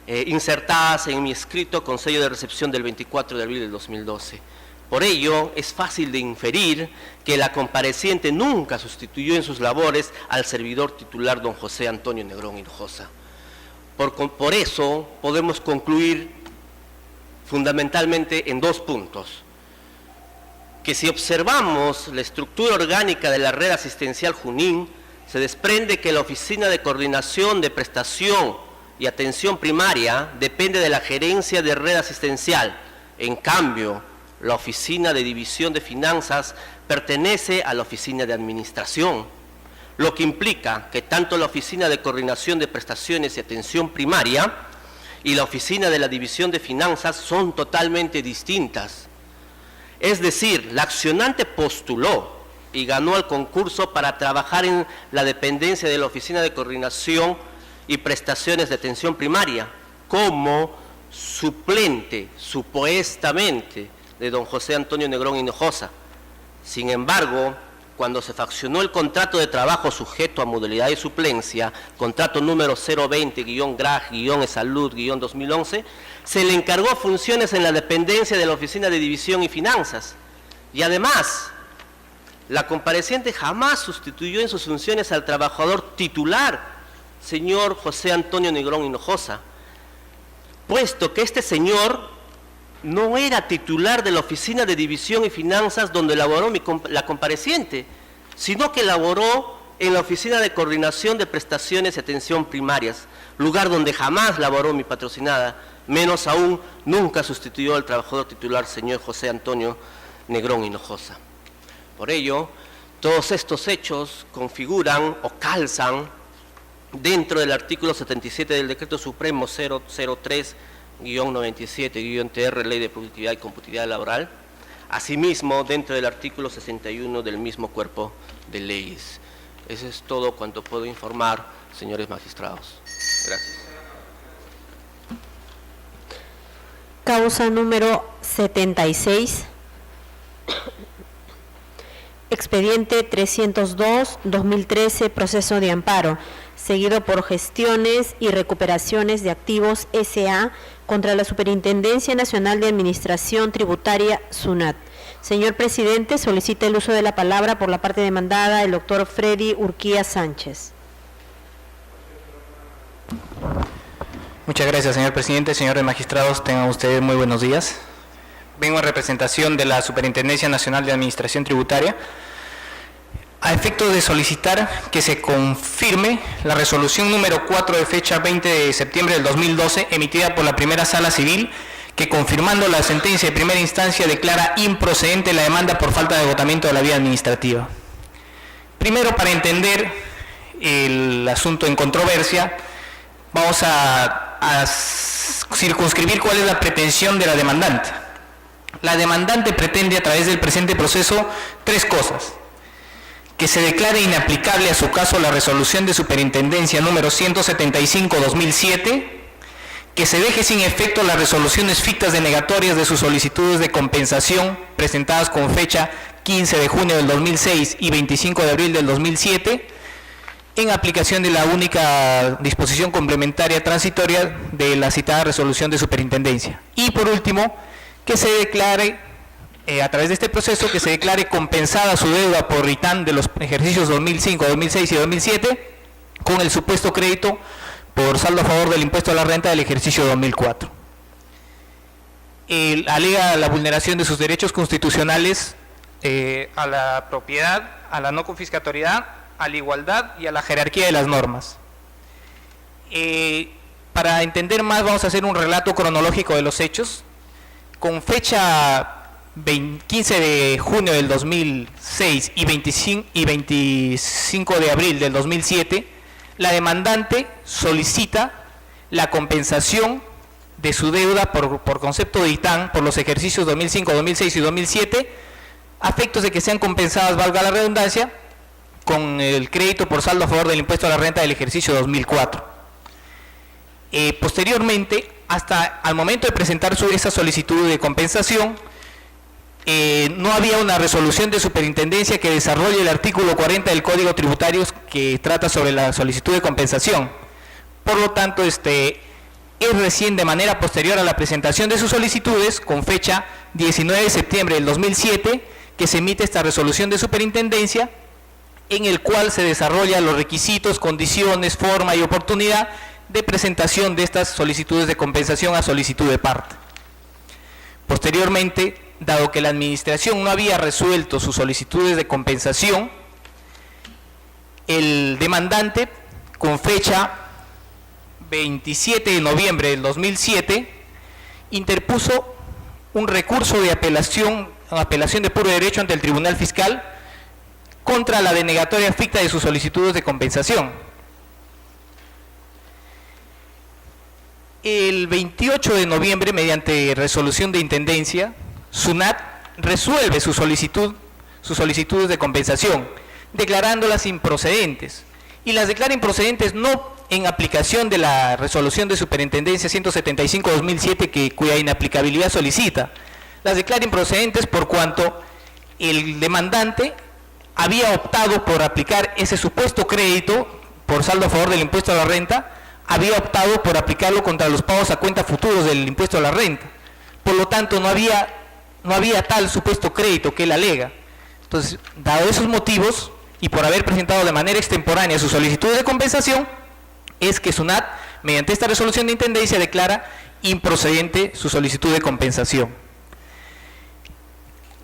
[SPEAKER 13] insertadas en mi escrito con sello de recepción del 24 de abril del 2012. Por ello, es fácil de inferir que la compareciente nunca sustituyó en sus labores al servidor titular don José Antonio Negrón Hinojosa. Por eso, podemos concluir fundamentalmente en dos puntos. Que si observamos la estructura orgánica de la red asistencial Junín, se desprende que la Oficina de Coordinación de Prestación y Atención Primaria depende de la Gerencia de Red Asistencial. En cambio, la Oficina de División de Finanzas pertenece a la Oficina de Administración, lo que implica que tanto la Oficina de Coordinación de Prestaciones y Atención Primaria y la Oficina de la División de Finanzas son totalmente distintas. Es decir, la accionante postuló y ganó el concurso para trabajar en la dependencia de la Oficina de Coordinación y Prestaciones de Atención Primaria como suplente, supuestamente, de don José Antonio Negrón Hinojosa. Sin embargo, cuando se fraccionó el contrato de trabajo sujeto a modalidad de suplencia, contrato número 020-GRAG-Salud-2011, se le encargó funciones en la dependencia de la Oficina de División y Finanzas. Y además, la compareciente jamás sustituyó en sus funciones al trabajador titular, señor José Antonio Negrón Hinojosa, puesto que este señor no era titular de la Oficina de División y Finanzas donde laboró la compareciente, sino que laboró en la Oficina de Coordinación de Prestaciones y Atención Primarias, lugar donde jamás laboró mi patrocinada, menos aún nunca sustituyó al trabajador titular, señor José Antonio Negrón Hinojosa. Por ello, todos estos hechos configuran o calzan dentro del artículo 77 del Decreto Supremo 003-97-TR, Ley de Productividad y Competitividad Laboral, asimismo dentro del artículo 61 del mismo cuerpo de leyes. Eso es todo cuanto puedo informar, señores magistrados. Gracias.
[SPEAKER 3] Causa número 76. Expediente 302-2013, proceso de amparo, seguido por Gestiones y Recuperaciones de Activos S.A., contra la Superintendencia Nacional de Administración Tributaria, SUNAT. Señor presidente, solicita el uso de la palabra por la parte demandada el doctor Freddy Urquía Sánchez.
[SPEAKER 14] Muchas gracias, señor presidente. Señores magistrados, tengan ustedes muy buenos días. Vengo en representación de la Superintendencia Nacional de Administración Tributaria a efecto de solicitar que se confirme la resolución número 4 de fecha 20 de septiembre del 2012 emitida por la Primera Sala Civil, que confirmando la sentencia de primera instancia declara improcedente la demanda por falta de agotamiento de la vía administrativa. Primero, para entender el asunto en controversia, vamos a circunscribir cuál es la pretensión de la demandante. La demandante pretende a través del presente proceso tres cosas: que se declare inaplicable a su caso la resolución de superintendencia número 175/2007, que se deje sin efecto las resoluciones fictas denegatorias de sus solicitudes de compensación presentadas con fecha 15 de junio del 2006 y 25 de abril del 2007, en aplicación de la única disposición complementaria transitoria de la citada resolución de superintendencia. Y por último, que se declare, a través de este proceso, que se declare compensada su deuda por RITAN de los ejercicios 2005, 2006 y 2007 con el supuesto crédito por saldo a favor del impuesto a la renta del ejercicio 2004. Alega la vulneración de sus derechos constitucionales a la propiedad, a la no confiscatoriedad, a la igualdad y a la jerarquía de las normas. Para entender más, vamos a hacer un relato cronológico de los hechos. Con fecha 15 de junio del 2006 y 25 de abril del 2007, la demandante solicita la compensación de su deuda por concepto de ITAN por los ejercicios 2005, 2006 y 2007, a efectos de que sean compensadas, valga la redundancia, con el crédito por saldo a favor del impuesto a la renta del ejercicio 2004. Posteriormente, hasta al momento de presentar esa solicitud de compensación, no había una resolución de superintendencia que desarrolle el artículo 40 del Código Tributario que trata sobre la solicitud de compensación. Por lo tanto, es recién de manera posterior a la presentación de sus solicitudes, con fecha 19 de septiembre del 2007, que se emite esta resolución de superintendencia, en el cual se desarrollan los requisitos, condiciones, forma y oportunidad de presentación de estas solicitudes de compensación a solicitud de parte. Posteriormente, dado que la administración no había resuelto sus solicitudes de compensación, el demandante, con fecha 27 de noviembre del 2007, interpuso un recurso de apelación de puro derecho ante el Tribunal Fiscal contra la denegatoria ficta de sus solicitudes de compensación. El 28 de noviembre, mediante resolución de intendencia, SUNAT resuelve sus solicitudes de compensación, declarándolas improcedentes, y las declara improcedentes no en aplicación de la resolución de superintendencia 175/2007 cuya inaplicabilidad solicita. Las declara improcedentes por cuanto el demandante había optado por aplicar ese supuesto crédito por saldo a favor del impuesto a la renta, había optado por aplicarlo contra los pagos a cuenta futuros del impuesto a la renta. Por lo tanto, no había tal supuesto crédito que él alega. Entonces, dado esos motivos, y por haber presentado de manera extemporánea su solicitud de compensación, es que SUNAT, mediante esta resolución de intendencia, declara improcedente su solicitud de compensación.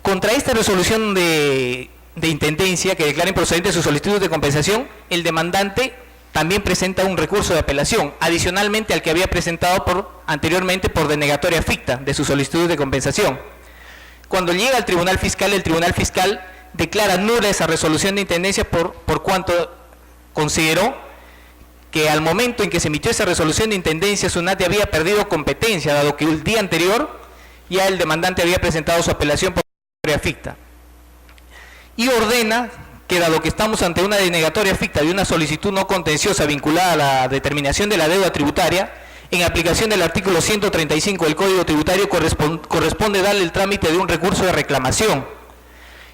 [SPEAKER 14] Contra esta resolución de intendencia que declara improcedente su solicitud de compensación, el demandante también presenta un recurso de apelación, adicionalmente al que había presentado anteriormente por denegatoria ficta de su solicitud de compensación. Cuando llega al Tribunal Fiscal, el Tribunal Fiscal declara nula esa resolución de intendencia por cuanto consideró que al momento en que se emitió esa resolución de intendencia, SUNAT había perdido competencia, dado que el día anterior ya el demandante había presentado su apelación por denegatoria ficta. Y ordena que, dado que estamos ante una denegatoria ficta de una solicitud no contenciosa vinculada a la determinación de la deuda tributaria, en aplicación del artículo 135 del Código Tributario corresponde darle el trámite de un recurso de reclamación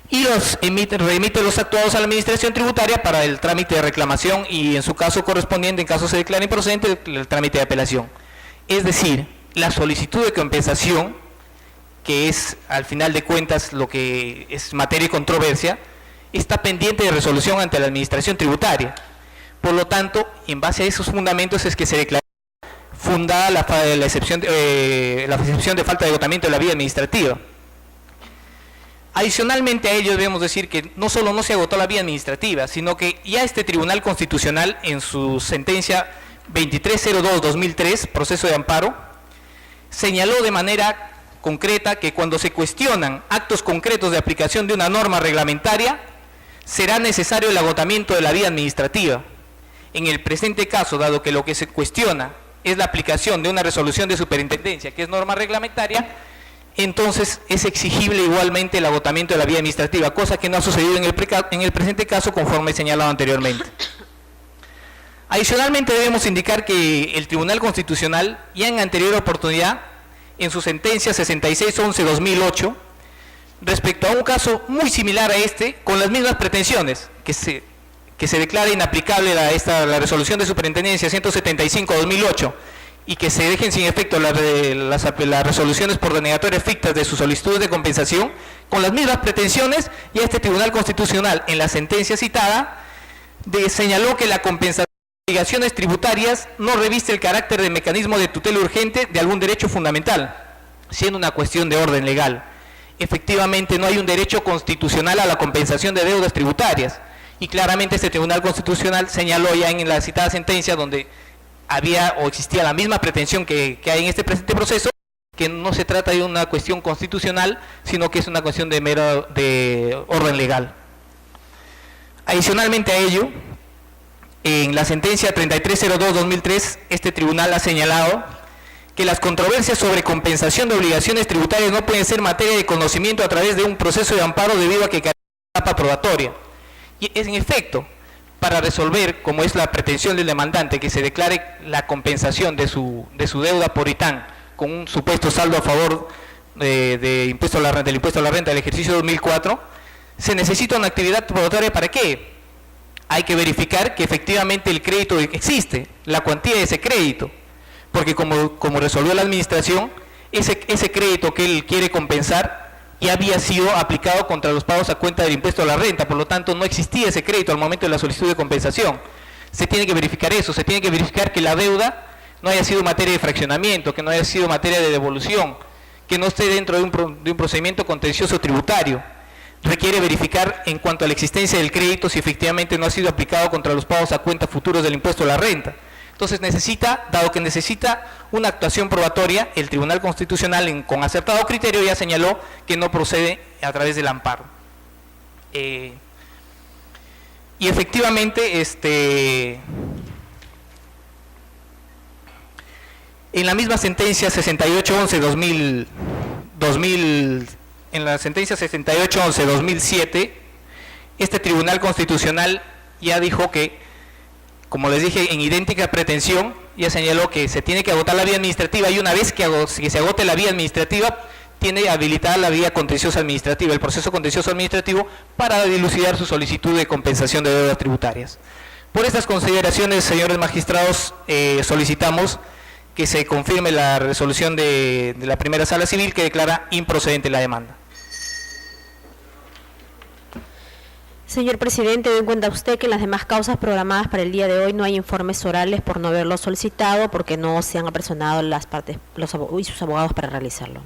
[SPEAKER 14] y remite los actuados a la Administración Tributaria para el trámite de reclamación y, en su caso correspondiente, en caso se declare improcedente, el trámite de apelación. Es decir, la solicitud de compensación, que es al final de cuentas lo que es materia de controversia, está pendiente de resolución ante la Administración Tributaria. Por lo tanto, en base a esos fundamentos es que se declara fundada la excepción de falta de agotamiento de la vía administrativa. Adicionalmente a ello debemos decir que no solo no se agotó la vía administrativa, sino que ya este Tribunal Constitucional en su sentencia 2302-2003, proceso de amparo, señaló de manera concreta que cuando se cuestionan actos concretos de aplicación de una norma reglamentaria, será necesario el agotamiento de la vía administrativa. En el presente caso, dado que lo que se cuestiona es la aplicación de una resolución de superintendencia, que es norma reglamentaria, entonces es exigible igualmente el agotamiento de la vía administrativa, cosa que no ha sucedido en el presente caso conforme señalado anteriormente. Adicionalmente debemos indicar que el Tribunal Constitucional, ya en anterior oportunidad, en su sentencia 6611-2008, respecto a un caso muy similar a este, con las mismas pretensiones, que se declara inaplicable la resolución de superintendencia 175-2008 y que se dejen sin efecto las resoluciones por denegatorias fictas de sus solicitudes de compensación, con las mismas pretensiones, y este Tribunal Constitucional, en la sentencia citada, señaló que la compensación de obligaciones tributarias no reviste el carácter de mecanismo de tutela urgente de algún derecho fundamental, siendo una cuestión de orden legal. Efectivamente, no hay un derecho constitucional a la compensación de deudas tributarias, y claramente este Tribunal Constitucional señaló ya en la citada sentencia, donde había o existía la misma pretensión que hay en este presente proceso, que no se trata de una cuestión constitucional, sino que es una cuestión de orden legal. Adicionalmente a ello, en la sentencia 3302-2003, este tribunal ha señalado que las controversias sobre compensación de obligaciones tributarias no pueden ser materia de conocimiento a través de un proceso de amparo debido a que carece de etapa probatoria. Y es en efecto, para resolver, como es la pretensión del demandante, que se declare la compensación de su deuda por ITAN con un supuesto saldo a favor del impuesto a la renta del ejercicio 2004, se necesita una actividad probatoria. ¿Para qué? Hay que verificar que efectivamente el crédito existe, la cuantía de ese crédito, porque como resolvió la administración, ese crédito que él quiere compensar ya había sido aplicado contra los pagos a cuenta del impuesto a la renta, por lo tanto no existía ese crédito al momento de la solicitud de compensación. Se tiene que verificar eso, se tiene que verificar que la deuda no haya sido materia de fraccionamiento, que no haya sido materia de devolución, que no esté dentro de un procedimiento contencioso tributario. Requiere verificar en cuanto a la existencia del crédito si efectivamente no ha sido aplicado contra los pagos a cuenta futuros del impuesto a la renta. Entonces dado que necesita una actuación probatoria, el Tribunal Constitucional con acertado criterio ya señaló que no procede a través del amparo. Y efectivamente, en la misma sentencia 6811-2007, este Tribunal Constitucional ya dijo que, como les dije, en idéntica pretensión, ya señaló que se tiene que agotar la vía administrativa, y una vez que se agote la vía administrativa, tiene habilitada la vía contenciosa administrativa, el proceso contencioso administrativo, para dilucidar su solicitud de compensación de deudas tributarias. Por estas consideraciones, señores magistrados, solicitamos que se confirme la resolución de la primera sala civil, que declara improcedente la demanda.
[SPEAKER 3] Señor presidente, den cuenta usted que en las demás causas programadas para el día de hoy no hay informes orales por no haberlo solicitado, porque no se han apersonado las partes y sus abogados para realizarlo.